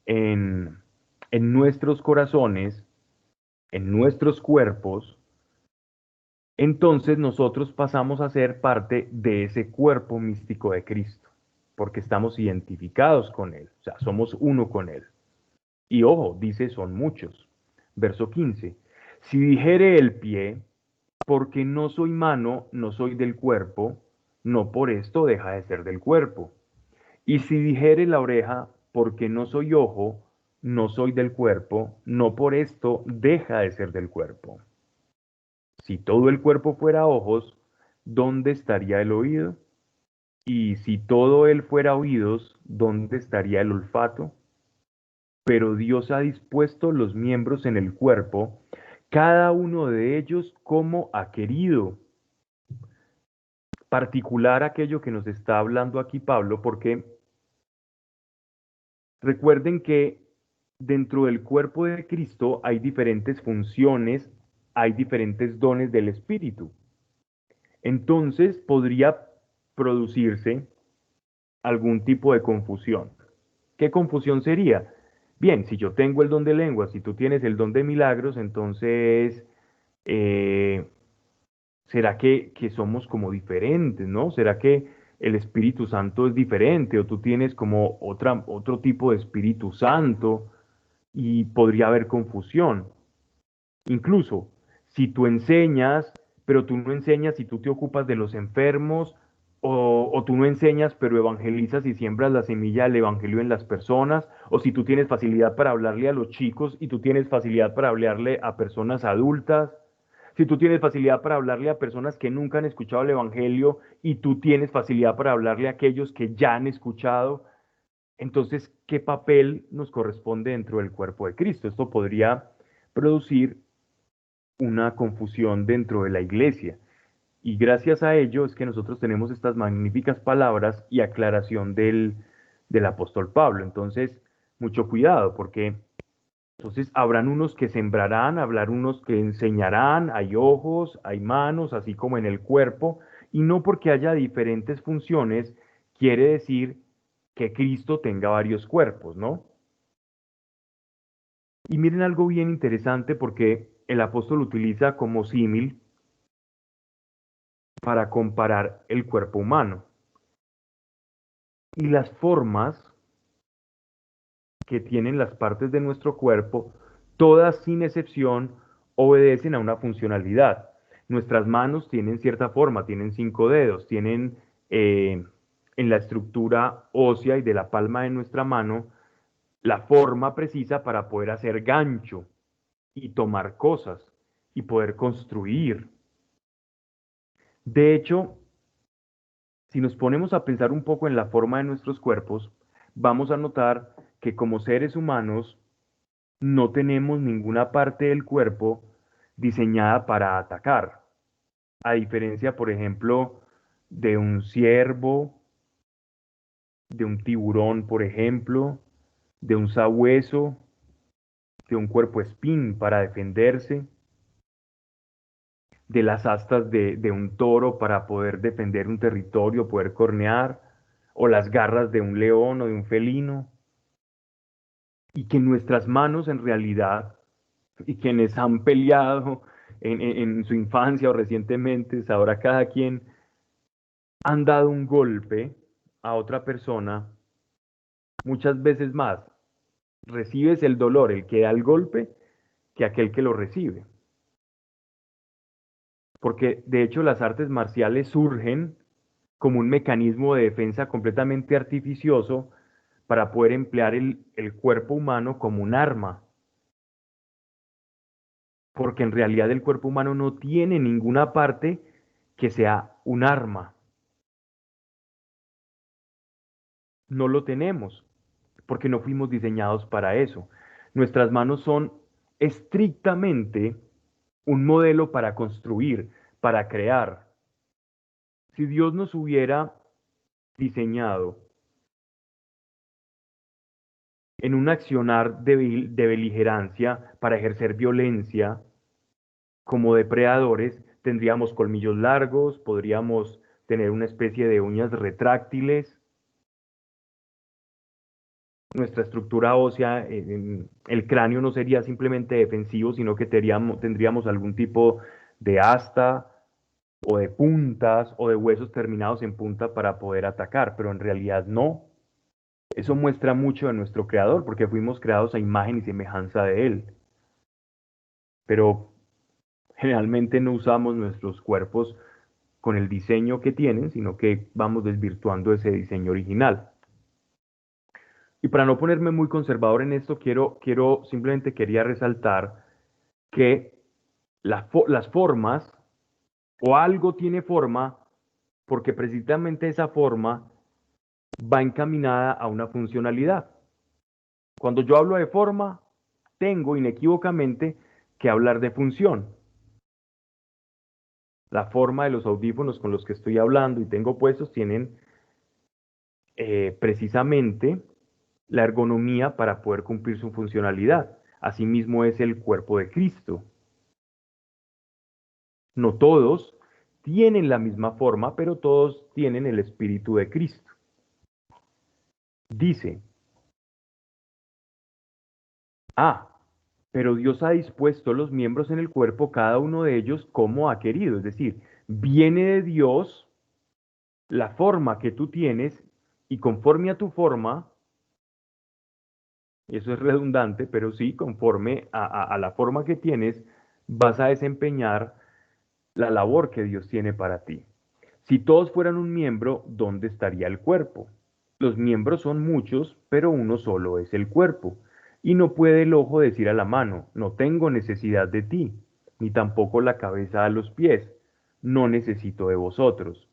en nuestros corazones, en nuestros cuerpos, entonces nosotros pasamos a ser parte de ese cuerpo místico de Cristo, porque estamos identificados con Él, o sea, somos uno con Él. Y ojo, dice, son muchos. Verso 15, si dijere el pie, porque no soy mano, no soy del cuerpo, no por esto deja de ser del cuerpo. Y si dijere la oreja, porque no soy ojo, no soy del cuerpo, no por esto deja de ser del cuerpo. Si todo el cuerpo fuera ojos, ¿dónde estaría el oído? Y si todo él fuera oídos, ¿dónde estaría el olfato? Pero Dios ha dispuesto los miembros en el cuerpo, cada uno de ellos como ha querido. Particular aquello que nos está hablando aquí Pablo, porque recuerden que dentro del cuerpo de Cristo hay diferentes funciones, hay diferentes dones del Espíritu. Entonces podría producirse algún tipo de confusión. ¿Qué confusión sería? Bien, si yo tengo el don de lenguas, si tú tienes el don de milagros, entonces, eh, ¿será que somos como diferentes, no? ¿Será que el Espíritu Santo es diferente o tú tienes como otro tipo de Espíritu Santo y podría haber confusión? Incluso, si tú enseñas, pero tú no enseñas y tú te ocupas de los enfermos, o tú no enseñas, pero evangelizas y siembras la semilla del evangelio en las personas, o si tú tienes facilidad para hablarle a los chicos y tú tienes facilidad para hablarle a personas adultas, si tú tienes facilidad para hablarle a personas que nunca han escuchado el evangelio y tú tienes facilidad para hablarle a aquellos que ya han escuchado, entonces, ¿qué papel nos corresponde dentro del cuerpo de Cristo? Esto podría producir una confusión dentro de la iglesia. Y gracias a ello es que nosotros tenemos estas magníficas palabras y aclaración del apóstol Pablo. Entonces, mucho cuidado, porque entonces habrán unos que sembrarán, habrán unos que enseñarán, hay ojos, hay manos, así como en el cuerpo, y no porque haya diferentes funciones, quiere decir que Cristo tenga varios cuerpos, ¿no? Y miren algo bien interesante porque el apóstol utiliza como símil para comparar el cuerpo humano. Y las formas que tienen las partes de nuestro cuerpo, todas sin excepción, obedecen a una funcionalidad. Nuestras manos tienen cierta forma, tienen 5 dedos, tienen en la estructura ósea y de la palma de nuestra mano la forma precisa para poder hacer gancho y tomar cosas y poder construir. De hecho, si nos ponemos a pensar un poco en la forma de nuestros cuerpos, vamos a notar que como seres humanos no tenemos ninguna parte del cuerpo diseñada para atacar. A diferencia, por ejemplo, de un ciervo, de un tiburón, por ejemplo, de un sabueso, de un cuerpo espín para defenderse, de las astas de un toro para poder defender un territorio, poder cornear, o las garras de un león o de un felino, y que nuestras manos en realidad, y quienes han peleado en su infancia o recientemente, sabrá cada quien, han dado un golpe a otra persona, muchas veces más recibes el dolor, el que da el golpe, que aquel que lo recibe. Porque de hecho las artes marciales surgen como un mecanismo de defensa completamente artificioso para poder emplear el cuerpo humano como un arma. Porque en realidad el cuerpo humano no tiene ninguna parte que sea un arma. No lo tenemos, porque no fuimos diseñados para eso. Nuestras manos son estrictamente un modelo para construir, para crear. Si Dios nos hubiera diseñado en un accionar de beligerancia para ejercer violencia como depredadores, tendríamos colmillos largos, podríamos tener una especie de uñas retráctiles, nuestra estructura ósea, el cráneo no sería simplemente defensivo, sino que tendríamos algún tipo de asta o de puntas o de huesos terminados en punta para poder atacar, pero en realidad no. Eso muestra mucho de nuestro creador, porque fuimos creados a imagen y semejanza de él. Pero generalmente no usamos nuestros cuerpos con el diseño que tienen, sino que vamos desvirtuando ese diseño original. Y para no ponerme muy conservador en esto, simplemente quería resaltar que las formas o algo tiene forma porque precisamente esa forma va encaminada a una funcionalidad. Cuando yo hablo de forma, tengo inequívocamente que hablar de función. La forma de los audífonos con los que estoy hablando y tengo puestos tienen precisamente la ergonomía para poder cumplir su funcionalidad. Asimismo es el cuerpo de Cristo. No todos tienen la misma forma, pero todos tienen el Espíritu de Cristo. Dice, pero Dios ha dispuesto los miembros en el cuerpo, cada uno de ellos como ha querido. Es decir, viene de Dios la forma que tú tienes y conforme a tu forma, y eso es redundante, pero sí, conforme a la forma que tienes, vas a desempeñar la labor que Dios tiene para ti. Si todos fueran un miembro, ¿dónde estaría el cuerpo? Los miembros son muchos, pero uno solo es el cuerpo. Y no puede el ojo decir a la mano, no tengo necesidad de ti, ni tampoco la cabeza a los pies, no necesito de vosotros.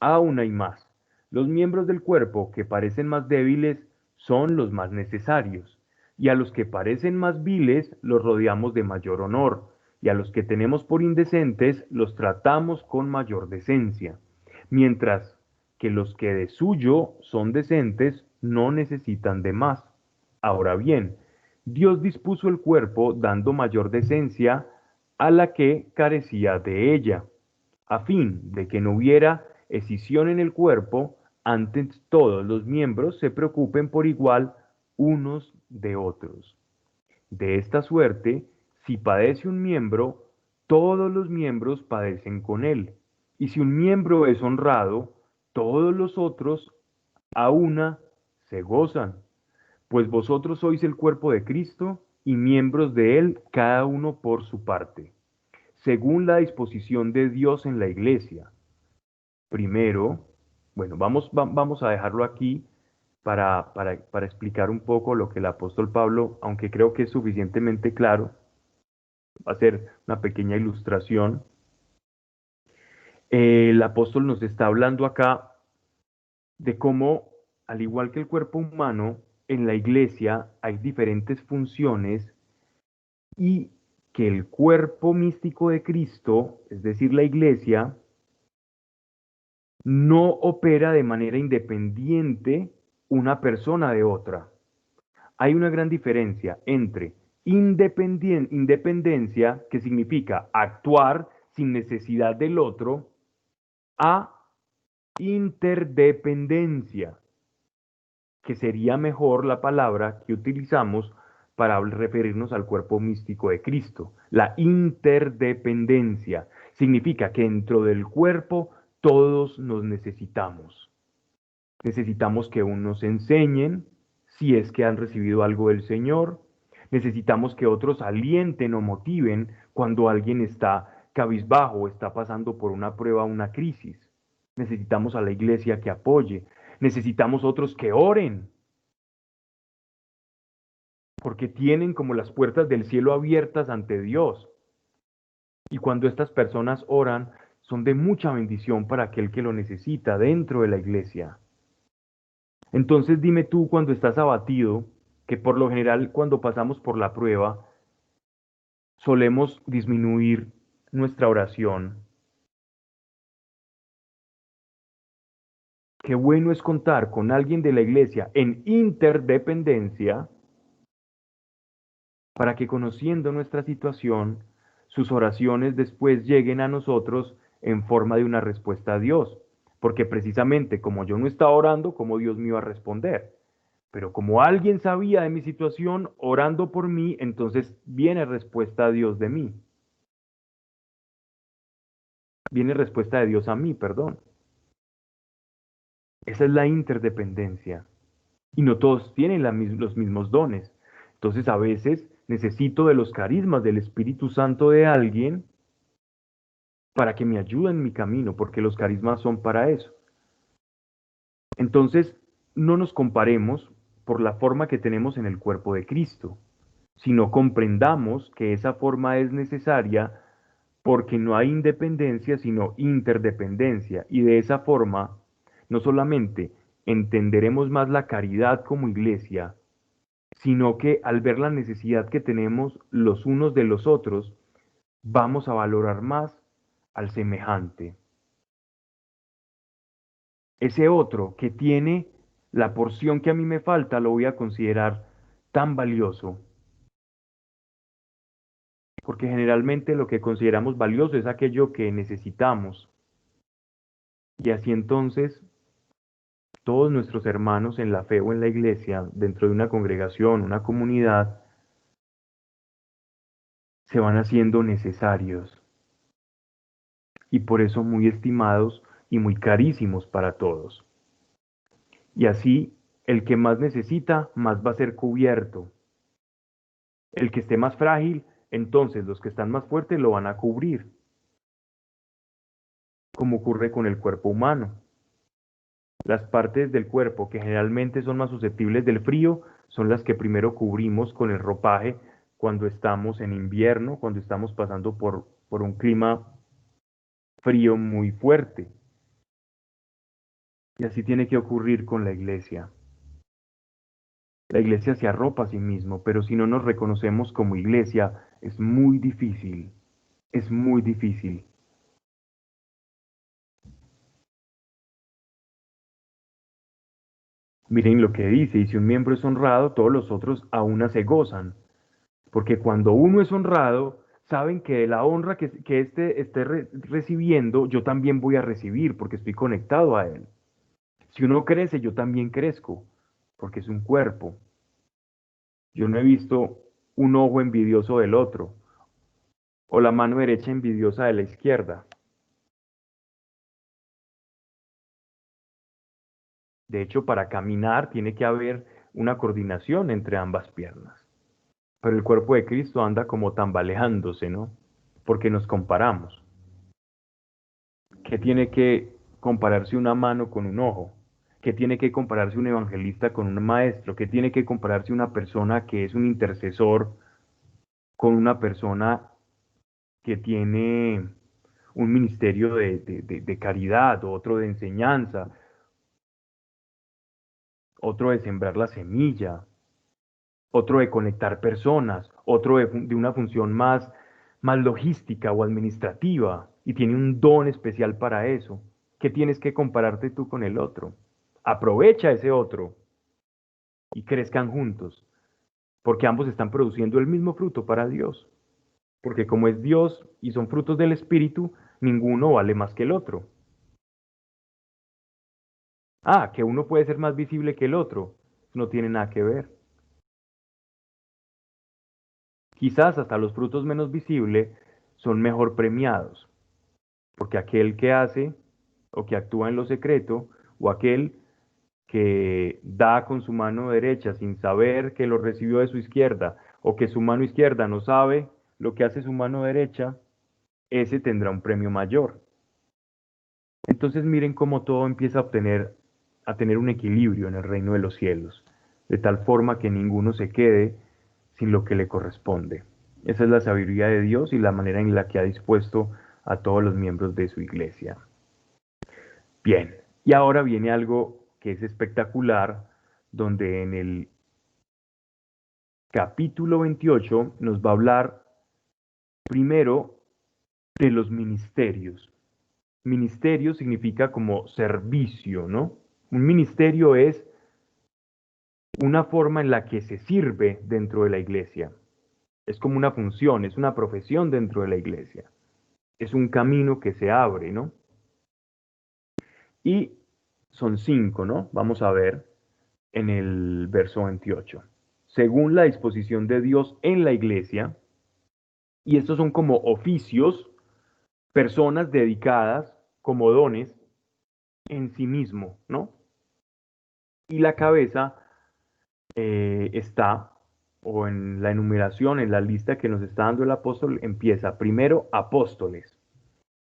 Aún hay más. Los miembros del cuerpo que parecen más débiles son los más necesarios, y a los que parecen más viles los rodeamos de mayor honor, y a los que tenemos por indecentes los tratamos con mayor decencia, mientras que los que de suyo son decentes no necesitan de más. Ahora bien, Dios dispuso el cuerpo dando mayor decencia a la que carecía de ella, a fin de que no hubiera escisión en el cuerpo, antes todos los miembros se preocupen por igual unos de otros. De esta suerte, si padece un miembro, todos los miembros padecen con él. Y si un miembro es honrado, todos los otros a una se gozan. Pues vosotros sois el cuerpo de Cristo y miembros de él, cada uno por su parte, según la disposición de Dios en la iglesia. Primero, bueno, vamos a dejarlo aquí para explicar un poco lo que el apóstol Pablo, aunque creo que es suficientemente claro, va a ser una pequeña ilustración. El apóstol nos está hablando acá de cómo, al igual que el cuerpo humano, en la iglesia hay diferentes funciones y que el cuerpo místico de Cristo, es decir, la iglesia, no opera de manera independiente una persona de otra. Hay una gran diferencia entre independencia, que significa actuar sin necesidad del otro, a interdependencia, que sería mejor la palabra que utilizamos para referirnos al cuerpo místico de Cristo. La interdependencia significa que dentro del cuerpo todos nos necesitamos. Necesitamos que unos enseñen si es que han recibido algo del Señor. Necesitamos que otros alienten o motiven cuando alguien está cabizbajo o está pasando por una prueba o una crisis. Necesitamos a la iglesia que apoye. Necesitamos otros que oren, porque tienen como las puertas del cielo abiertas ante Dios. Y cuando estas personas oran, son de mucha bendición para aquel que lo necesita dentro de la iglesia. Entonces dime tú cuando estás abatido, que por lo general cuando pasamos por la prueba, solemos disminuir nuestra oración. Qué bueno es contar con alguien de la iglesia en interdependencia para que conociendo nuestra situación, sus oraciones después lleguen a nosotros en forma de una respuesta a Dios. Porque precisamente como yo no estaba orando, ¿cómo Dios me iba a responder? Pero como alguien sabía de mi situación, orando por mí, entonces viene respuesta a Dios de mí. Viene respuesta de Dios a mí, perdón. Esa es la interdependencia. Y no todos tienen los mismos dones. Entonces a veces necesito de los carismas del Espíritu Santo de alguien para que me ayude en mi camino, porque los carismas son para eso. Entonces, no nos comparemos por la forma que tenemos en el cuerpo de Cristo, sino comprendamos que esa forma es necesaria porque no hay independencia, sino interdependencia. Y de esa forma, no solamente entenderemos más la caridad como iglesia, sino que al ver la necesidad que tenemos los unos de los otros, vamos a valorar más al semejante. Ese otro que tiene la porción que a mí me falta, lo voy a considerar tan valioso, porque generalmente lo que consideramos valioso es aquello que necesitamos. Y así entonces, todos nuestros hermanos en la fe o en la iglesia, dentro de una congregación, una comunidad, se van haciendo necesarios y por eso muy estimados y muy carísimos para todos. Y así, el que más necesita, más va a ser cubierto. El que esté más frágil, entonces los que están más fuertes lo van a cubrir, como ocurre con el cuerpo humano. Las partes del cuerpo que generalmente son más susceptibles del frío son las que primero cubrimos con el ropaje cuando estamos en invierno, cuando estamos pasando por un clima frío muy fuerte. Y así tiene que ocurrir con la iglesia. La iglesia se arropa a sí mismo, pero si no nos reconocemos como iglesia, es muy difícil. Es muy difícil. Miren lo que dice, y si un miembro es honrado, todos los otros aún se gozan. Porque cuando uno es honrado, saben que la honra que éste esté recibiendo, yo también voy a recibir, porque estoy conectado a él. Si uno crece, yo también crezco, porque es un cuerpo. Yo no he visto un ojo envidioso del otro, o la mano derecha envidiosa de la izquierda. De hecho, para caminar tiene que haber una coordinación entre ambas piernas. Pero el cuerpo de Cristo anda como tambaleándose, ¿no? Porque nos comparamos. ¿Qué tiene que compararse una mano con un ojo? ¿Qué tiene que compararse un evangelista con un maestro? ¿Qué tiene que compararse una persona que es un intercesor con una persona que tiene un ministerio de caridad, otro de enseñanza, otro de sembrar la semilla, otro de conectar personas, otro de una función más logística o administrativa, y tiene un don especial para eso? ¿Qué tienes que compararte tú con el otro? Aprovecha ese otro y crezcan juntos, porque ambos están produciendo el mismo fruto para Dios. Porque como es Dios y son frutos del Espíritu, ninguno vale más que el otro. Ah, que uno puede ser más visible que el otro, no tiene nada que ver. Quizás hasta los frutos menos visibles son mejor premiados, porque aquel que hace o que actúa en lo secreto, o aquel que da con su mano derecha sin saber que lo recibió de su izquierda, o que su mano izquierda no sabe lo que hace su mano derecha, ese tendrá un premio mayor. Entonces miren cómo todo empieza a tener un equilibrio en el reino de los cielos, de tal forma que ninguno se quede sin lo que le corresponde. Esa es la sabiduría de Dios y la manera en la que ha dispuesto a todos los miembros de su iglesia. Bien, y ahora viene algo que es espectacular, donde en el capítulo 28 nos va a hablar primero de los ministerios. Ministerio significa como servicio, ¿no? Un ministerio es una forma en la que se sirve dentro de la iglesia. Es como una función, es una profesión dentro de la iglesia. Es un camino que se abre, ¿no? Y son 5, ¿no? Vamos a ver en el verso 28. Según la disposición de Dios en la iglesia, y estos son como oficios, personas dedicadas como dones en sí mismo, ¿no? Y la cabeza está, o en la enumeración, en la lista que nos está dando el apóstol, empieza primero apóstoles.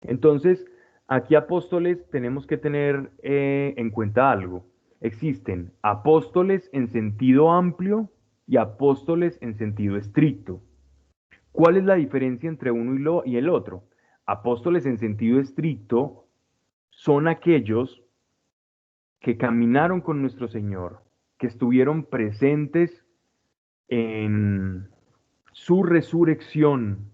Entonces, aquí apóstoles tenemos que tener en cuenta algo. Existen apóstoles en sentido amplio y apóstoles en sentido estricto. ¿Cuál es la diferencia entre uno y el otro? Apóstoles en sentido estricto son aquellos que caminaron con nuestro Señor, que estuvieron presentes en su resurrección.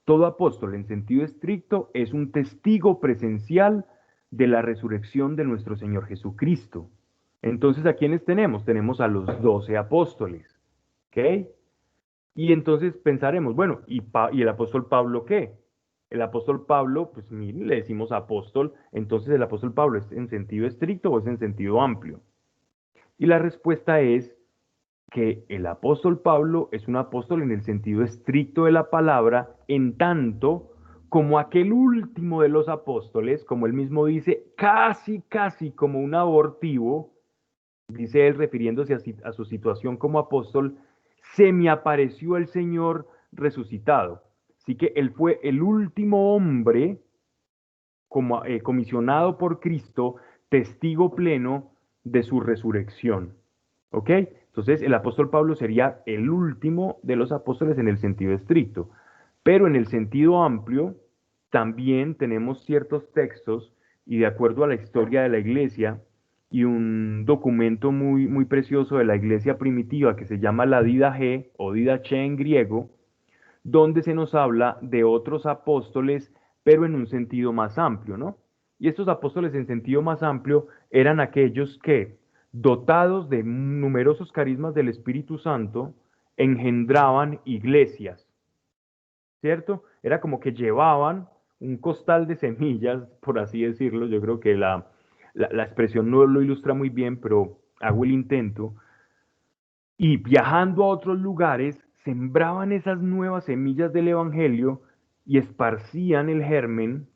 Todo apóstol, en sentido estricto, es un testigo presencial de la resurrección de nuestro Señor Jesucristo. Entonces, ¿a quiénes tenemos? Tenemos a los 12 apóstoles. ¿Ok? Y entonces pensaremos, bueno, ¿y el apóstol Pablo qué? El apóstol Pablo, pues mire, le decimos apóstol, entonces el apóstol Pablo ¿es en sentido estricto o es en sentido amplio? Y la respuesta es que el apóstol Pablo es un apóstol en el sentido estricto de la palabra, en tanto como aquel último de los apóstoles, como él mismo dice, casi como un abortivo, dice él refiriéndose a su situación como apóstol, se me apareció el Señor resucitado. Así que él fue el último hombre comisionado por Cristo, testigo pleno de su resurrección. ¿Ok? Entonces el apóstol Pablo sería el último de los apóstoles en el sentido estricto. Pero en el sentido amplio, también tenemos ciertos textos y de acuerdo a la historia de la iglesia y un documento muy precioso de la iglesia primitiva que se llama la Didache o Didache en griego, donde se nos habla de otros apóstoles, pero en un sentido más amplio, ¿no? Y estos apóstoles en sentido más amplio eran aquellos que, dotados de numerosos carismas del Espíritu Santo, engendraban iglesias, ¿cierto? Era como que llevaban un costal de semillas, por así decirlo. Yo creo que la expresión no lo ilustra muy bien, pero hago el intento. Y viajando a otros lugares, sembraban esas nuevas semillas del Evangelio y esparcían el germen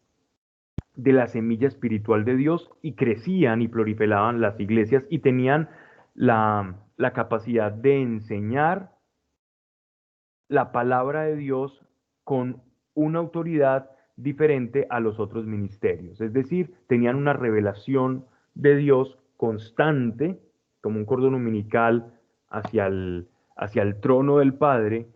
de la semilla espiritual de Dios y crecían y proliferaban las iglesias y tenían la capacidad de enseñar la palabra de Dios con una autoridad diferente a los otros ministerios. Es decir, tenían una revelación de Dios constante, como un cordón umbilical hacia el trono del Padre,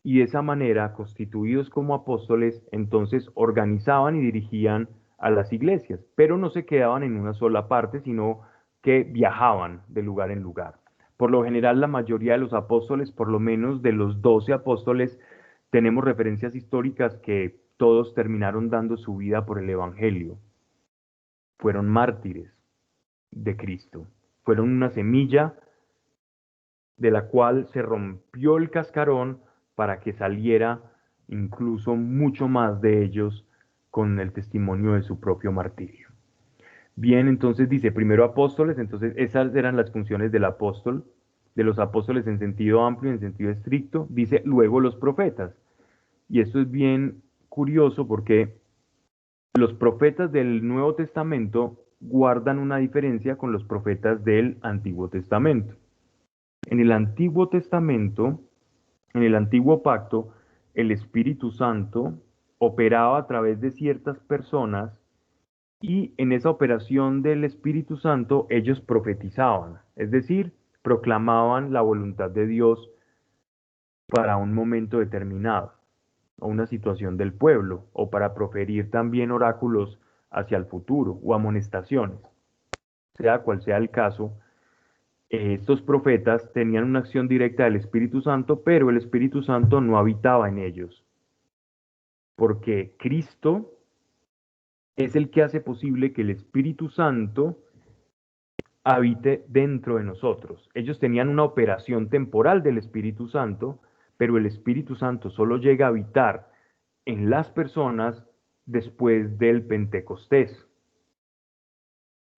y de esa manera, constituidos como apóstoles, entonces organizaban y dirigían a las iglesias, pero no se quedaban en una sola parte, sino que viajaban de lugar en lugar. Por lo general, la mayoría de los apóstoles, por lo menos de los 12 apóstoles, tenemos referencias históricas que todos terminaron dando su vida por el Evangelio. Fueron mártires de Cristo. Fueron una semilla de la cual se rompió el cascarón para que saliera incluso mucho más de ellos con el testimonio de su propio martirio. Bien, entonces dice primero apóstoles, entonces esas eran las funciones del apóstol, de los apóstoles en sentido amplio, en sentido estricto. Dice luego los profetas. Y esto es bien curioso porque los profetas del Nuevo Testamento guardan una diferencia con los profetas del Antiguo Testamento. En el Antiguo Testamento, en el Antiguo Pacto, el Espíritu Santo operaba a través de ciertas personas y en esa operación del Espíritu Santo ellos profetizaban, es decir, proclamaban la voluntad de Dios para un momento determinado, o una situación del pueblo, o para proferir también oráculos hacia el futuro, o amonestaciones. Sea cual sea el caso, estos profetas tenían una acción directa del Espíritu Santo, pero el Espíritu Santo no habitaba en ellos, porque Cristo es el que hace posible que el Espíritu Santo habite dentro de nosotros. Ellos tenían una operación temporal del Espíritu Santo, pero el Espíritu Santo solo llega a habitar en las personas después del Pentecostés,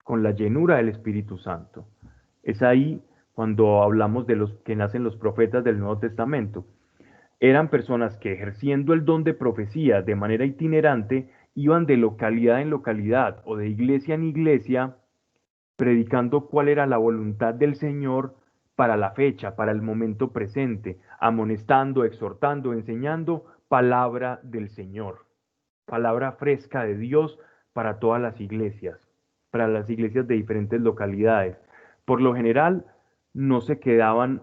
con la llenura del Espíritu Santo. Es ahí cuando hablamos de los que nacen los profetas del Nuevo Testamento. Eran personas que ejerciendo el don de profecía de manera itinerante, iban de localidad en localidad o de iglesia en iglesia, predicando cuál era la voluntad del Señor para la fecha, para el momento presente, amonestando, exhortando, enseñando palabra del Señor, palabra fresca de Dios para todas las iglesias, para las iglesias de diferentes localidades. Por lo general, no se quedaban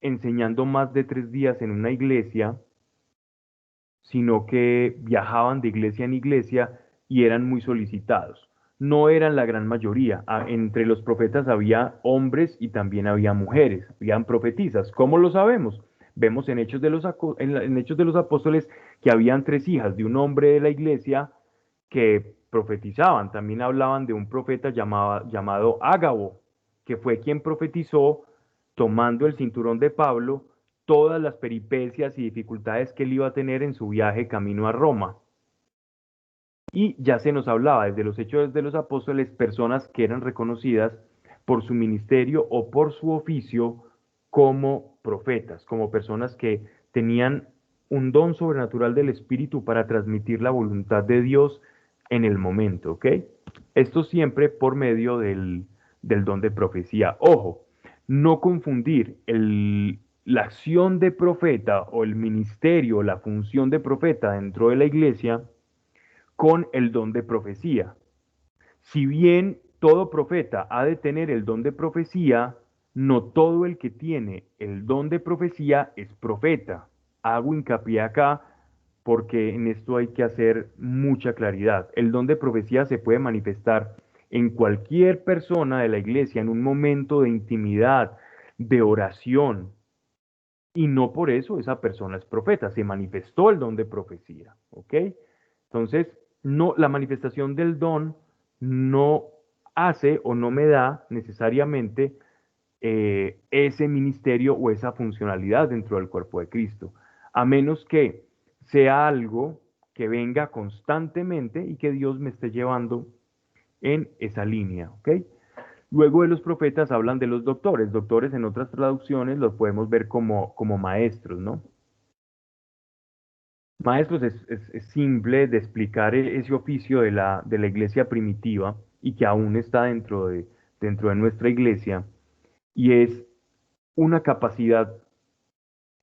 enseñando más de 3 días en una iglesia, sino que viajaban de iglesia en iglesia y eran muy solicitados. no eran la gran mayoría. Entre los profetas había hombres y también había mujeres, habían profetisas. ¿Cómo lo sabemos? Vemos en Hechos de en Hechos de los Apóstoles que habían 3 hijas de un hombre de la iglesia que profetizaban. También hablaban de un profeta llamado Ágabo, que fue quien profetizó tomando el cinturón de Pablo todas las peripecias y dificultades que él iba a tener en su viaje camino a Roma. Y ya se nos hablaba desde los Hechos de los Apóstoles, personas que eran reconocidas por su ministerio o por su oficio como profetas, como personas que tenían un don sobrenatural del Espíritu para transmitir la voluntad de Dios en el momento, ¿ok? Esto siempre por medio del don de profecía. Ojo, no confundir la acción de profeta o el ministerio, la función de profeta dentro de la iglesia con el don de profecía. Si bien todo profeta ha de tener el don de profecía, no todo el que tiene el don de profecía es profeta. Hago hincapié acá porque en esto hay que hacer mucha claridad. El don de profecía se puede manifestar en cualquier persona de la iglesia en un momento de intimidad, de oración, y no por eso esa persona es profeta, se manifestó el don de profecía, ¿ok? Entonces, no, la manifestación del don no hace o no me da necesariamente ese ministerio o esa funcionalidad dentro del cuerpo de Cristo, a menos que sea algo que venga constantemente y que Dios me esté llevando en esa línea, ¿ok? Luego de los profetas hablan de los doctores. Doctores en otras traducciones los podemos ver como maestros, ¿no? Maestros es simple de explicar ese oficio de la iglesia primitiva y que aún está dentro de nuestra iglesia, y es una capacidad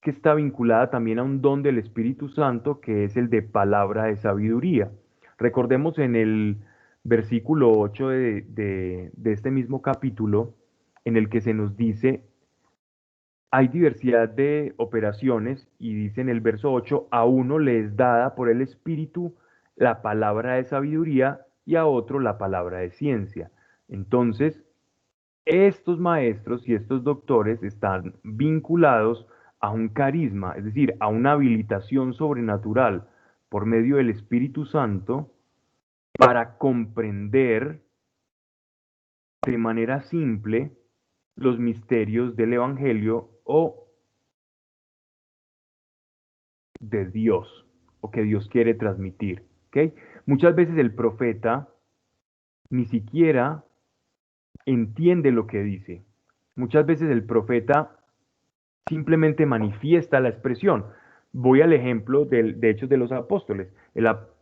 que está vinculada también a un don del Espíritu Santo, que es el de palabra de sabiduría. Recordemos en el versículo 8 de este mismo capítulo, en el que se nos dice, hay diversidad de operaciones, y dice en el verso 8, a uno le es dada por el Espíritu la palabra de sabiduría y a otro la palabra de ciencia. Entonces, estos maestros y estos doctores están vinculados a un carisma, es decir, a una habilitación sobrenatural por medio del Espíritu Santo para comprender de manera simple los misterios del Evangelio o de Dios, o que Dios quiere transmitir. ¿Ok? Muchas veces el profeta ni siquiera entiende lo que dice. Muchas veces el profeta simplemente manifiesta la expresión. Voy al ejemplo de Hechos de los Apóstoles.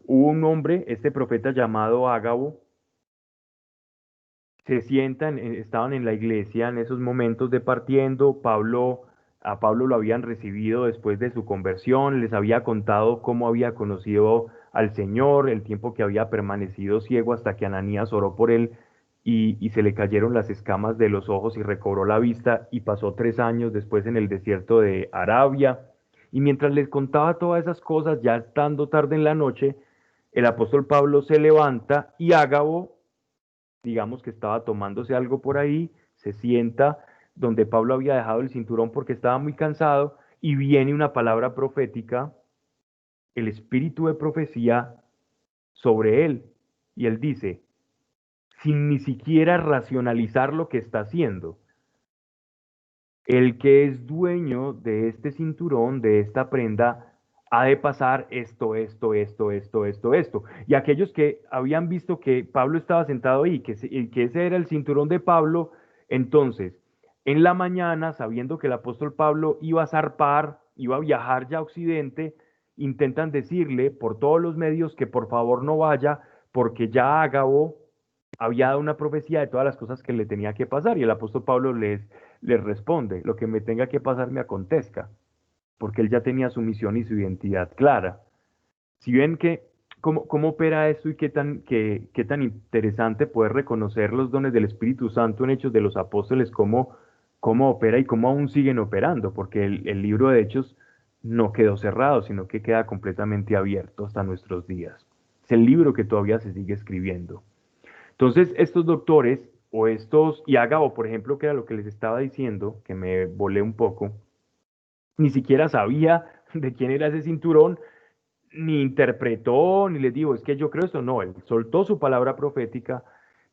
Hubo un hombre, este profeta llamado Ágabo, se sientan, estaban en la iglesia en esos momentos de partiendo. A Pablo lo habían recibido después de su conversión, les había contado cómo había conocido al Señor, el tiempo que había permanecido ciego hasta que Ananías oró por él y se le cayeron las escamas de los ojos y recobró la vista, y pasó 3 años después en el desierto de Arabia. Y mientras les contaba todas esas cosas, ya estando tarde en la noche, el apóstol Pablo se levanta y Ágabo, digamos que estaba tomándose algo por ahí, se sienta donde Pablo había dejado el cinturón porque estaba muy cansado, y viene una palabra profética, el espíritu de profecía sobre él, y él dice, sin ni siquiera racionalizar lo que está haciendo, el que es dueño de este cinturón, de esta prenda, ha de pasar esto. Y aquellos que habían visto que Pablo estaba sentado ahí, que ese era el cinturón de Pablo, entonces, en la mañana, sabiendo que el apóstol Pablo iba a zarpar, iba a viajar ya a Occidente, intentan decirle por todos los medios que por favor no vaya, porque ya Ágabo había dado una profecía de todas las cosas que le tenía que pasar, y el apóstol Pablo les responde, lo que me tenga que pasar me acontezca, porque él ya tenía su misión y su identidad clara. Si ven que cómo opera esto, y qué tan interesante poder reconocer los dones del Espíritu Santo en Hechos de los Apóstoles, cómo opera y cómo aún siguen operando, porque el libro de Hechos no quedó cerrado, sino que queda completamente abierto hasta nuestros días. Es el libro que todavía se sigue escribiendo. Entonces, estos doctores o estos, y Ágabo, por ejemplo, que era lo que les estaba diciendo, que me volé un poco, ni siquiera sabía de quién era ese cinturón, ni interpretó, ni les dijo, es que yo creo esto, no, él soltó su palabra profética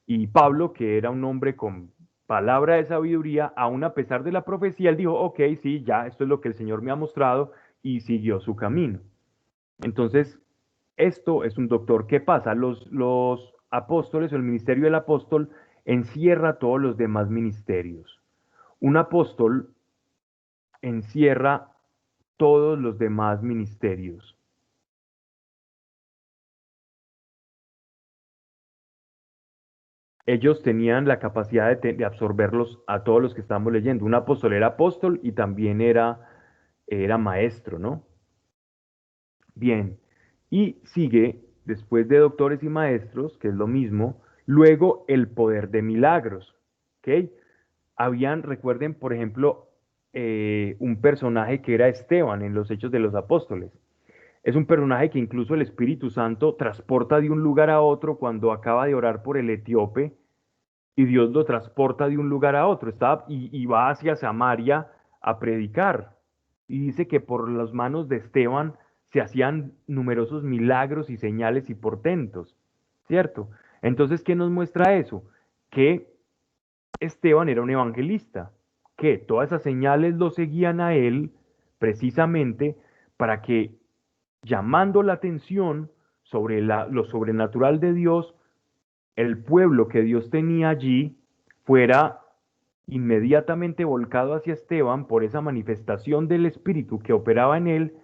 y Pablo, que era un hombre con palabra de sabiduría, aún a pesar de la profecía, él dijo, ok, sí, ya, esto es lo que el Señor me ha mostrado y siguió su camino. Entonces, esto es un doctor. ¿Qué pasa? Los apóstoles o el ministerio del apóstol encierra todos los demás ministerios. Un apóstol encierra todos los demás ministerios. Ellos tenían la capacidad de absorberlos a todos los que estamos leyendo. Un apóstol era apóstol y también era maestro, ¿no? Bien, y sigue, después de doctores y maestros, que es lo mismo, luego el poder de milagros, ¿ok? Recuerden, por ejemplo, un personaje que era Esteban en los Hechos de los Apóstoles. Es un personaje que incluso el Espíritu Santo transporta de un lugar a otro cuando acaba de orar por el etíope y Dios lo transporta de un lugar a otro. Y va hacia Samaria a predicar. Y dice que por las manos de Esteban se hacían numerosos milagros y señales y portentos, ¿cierto? Entonces, ¿qué nos muestra eso? Que Esteban era un evangelista, que todas esas señales lo seguían a él precisamente para que, llamando la atención sobre lo sobrenatural de Dios, el pueblo que Dios tenía allí fuera inmediatamente volcado hacia Esteban por esa manifestación del Espíritu que operaba en él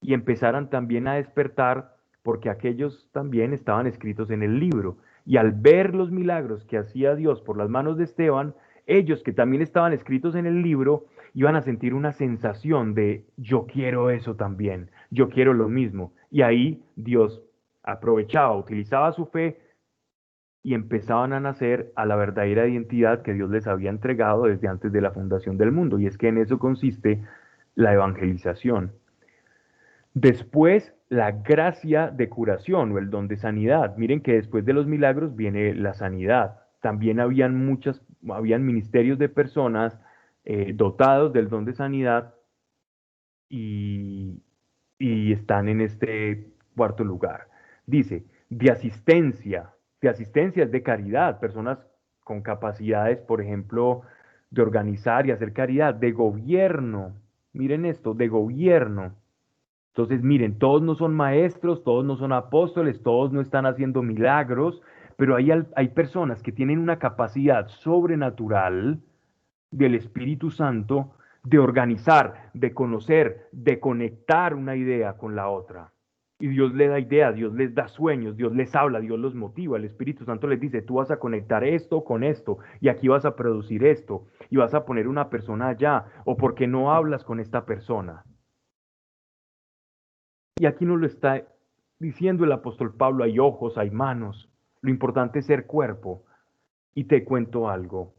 y empezaran también a despertar porque aquellos también estaban escritos en el libro. Y al ver los milagros que hacía Dios por las manos de Esteban, ellos que también estaban escritos en el libro iban a sentir una sensación de yo quiero eso también, yo quiero lo mismo. Y ahí Dios aprovechaba, utilizaba su fe y empezaban a nacer a la verdadera identidad que Dios les había entregado desde antes de la fundación del mundo. Y es que en eso consiste la evangelización. Después, la gracia de curación o el don de sanidad. Miren que después de los milagros viene la sanidad. También habían ministerios de personas dotados del don de sanidad y, y están en este cuarto lugar. Dice, de asistencia es de caridad, personas con capacidades, por ejemplo, de organizar y hacer caridad, de gobierno. Miren esto, de gobierno. Entonces, miren, todos no son maestros, todos no son apóstoles, todos no están haciendo milagros, pero hay personas que tienen una capacidad sobrenatural del Espíritu Santo de organizar, de conocer, de conectar una idea con la otra. Y Dios les da ideas, Dios les da sueños, Dios les habla, Dios los motiva. El Espíritu Santo les dice, tú vas a conectar esto con esto, y aquí vas a producir esto, y vas a poner una persona allá, o porque no hablas con esta persona. Y aquí nos lo está diciendo el apóstol Pablo, hay ojos, hay manos, lo importante es ser cuerpo. Y te cuento algo,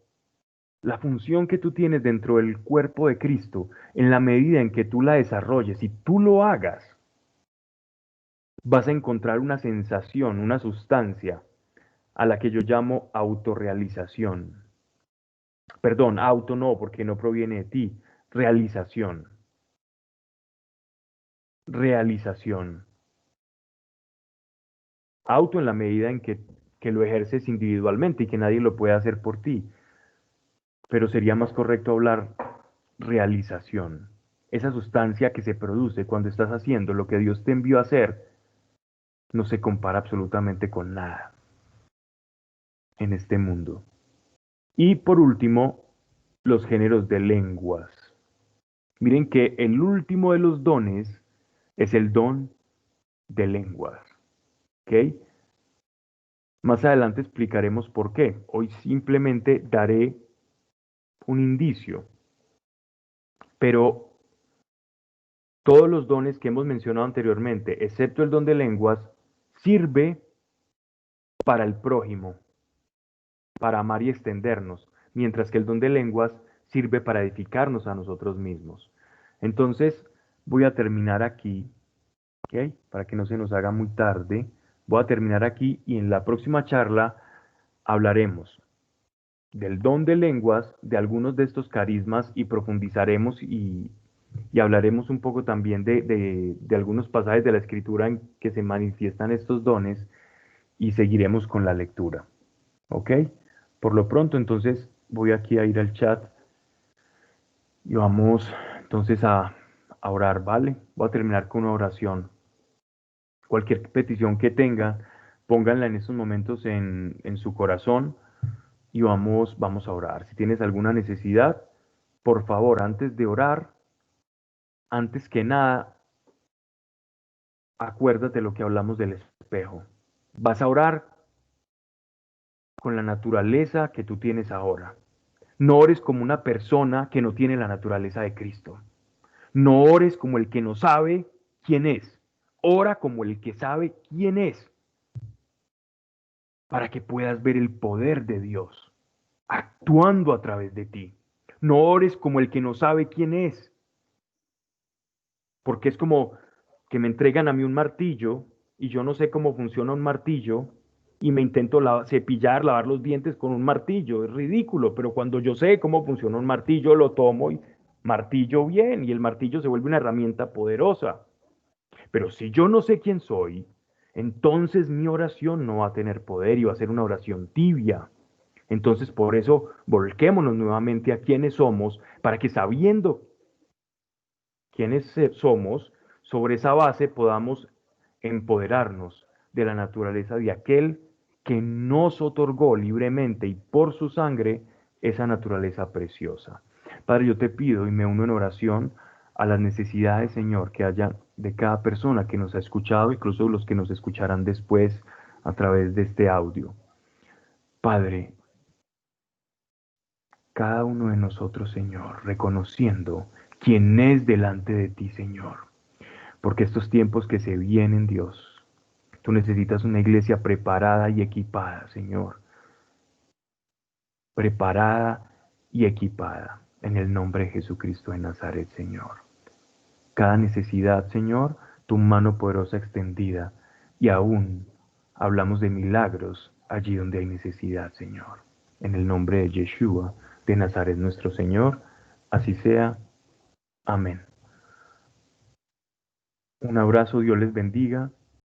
la función que tú tienes dentro del cuerpo de Cristo, en la medida en que tú la desarrolles y tú lo hagas, vas a encontrar una sensación, una sustancia a la que yo llamo autorrealización. Perdón, auto no, porque no proviene de ti. Realización. Realización. Auto en la medida en que lo ejerces individualmente y que nadie lo puede hacer por ti. Pero sería más correcto hablar realización. Esa sustancia que se produce cuando estás haciendo lo que Dios te envió a hacer no se compara absolutamente con nada en este mundo. Y por último, los géneros de lenguas. Miren que el último de los dones es el don de lenguas. ¿Ok? Más adelante explicaremos por qué. Hoy simplemente daré un indicio. Pero todos los dones que hemos mencionado anteriormente, excepto el don de lenguas, sirve para el prójimo, para amar y extendernos, mientras que el don de lenguas sirve para edificarnos a nosotros mismos. Entonces, voy a terminar aquí, ¿ok? Para que no se nos haga muy tarde. Voy a terminar aquí y en la próxima charla hablaremos del don de lenguas, de algunos de estos carismas y profundizaremos y hablaremos un poco también de algunos pasajes de la Escritura en que se manifiestan estos dones y seguiremos con la lectura. ¿Ok? Por lo pronto, entonces, voy aquí a ir al chat y vamos entonces a orar, ¿vale? Voy a terminar con una oración. Cualquier petición que tenga, pónganla en estos momentos en su corazón y vamos a orar. Si tienes alguna necesidad, por favor, antes de orar, antes que nada, acuérdate lo que hablamos del espejo. Vas a orar con la naturaleza que tú tienes ahora. No ores como una persona que no tiene la naturaleza de Cristo. No ores como el que no sabe quién es. Ora como el que sabe quién es, para que puedas ver el poder de Dios actuando a través de ti. No ores como el que no sabe quién es, porque es como que me entregan a mí un martillo y yo no sé cómo funciona un martillo y me intento cepillar, lavar los dientes con un martillo. Es ridículo, pero cuando yo sé cómo funciona un martillo, lo tomo y martillo bien y el martillo se vuelve una herramienta poderosa. Pero si yo no sé quién soy, entonces mi oración no va a tener poder y va a ser una oración tibia. Entonces, por eso, volquémonos nuevamente a quiénes somos, para que sabiendo quiénes somos, sobre esa base podamos empoderarnos de la naturaleza de aquel que nos otorgó libremente y por su sangre esa naturaleza preciosa. Padre, yo te pido y me uno en oración a las necesidades, Señor, que haya de cada persona que nos ha escuchado, incluso los que nos escucharán después a través de este audio. Padre, cada uno de nosotros, Señor, reconociendo quién es delante de ti, Señor. Porque estos tiempos que se vienen, Dios, tú necesitas una iglesia preparada y equipada, Señor. Preparada y equipada en el nombre de Jesucristo de Nazaret, Señor. Cada necesidad, Señor, tu mano poderosa extendida y aún hablamos de milagros allí donde hay necesidad, Señor. En el nombre de Yeshua de Nazaret, nuestro Señor, así sea. Amén. Un abrazo, Dios les bendiga.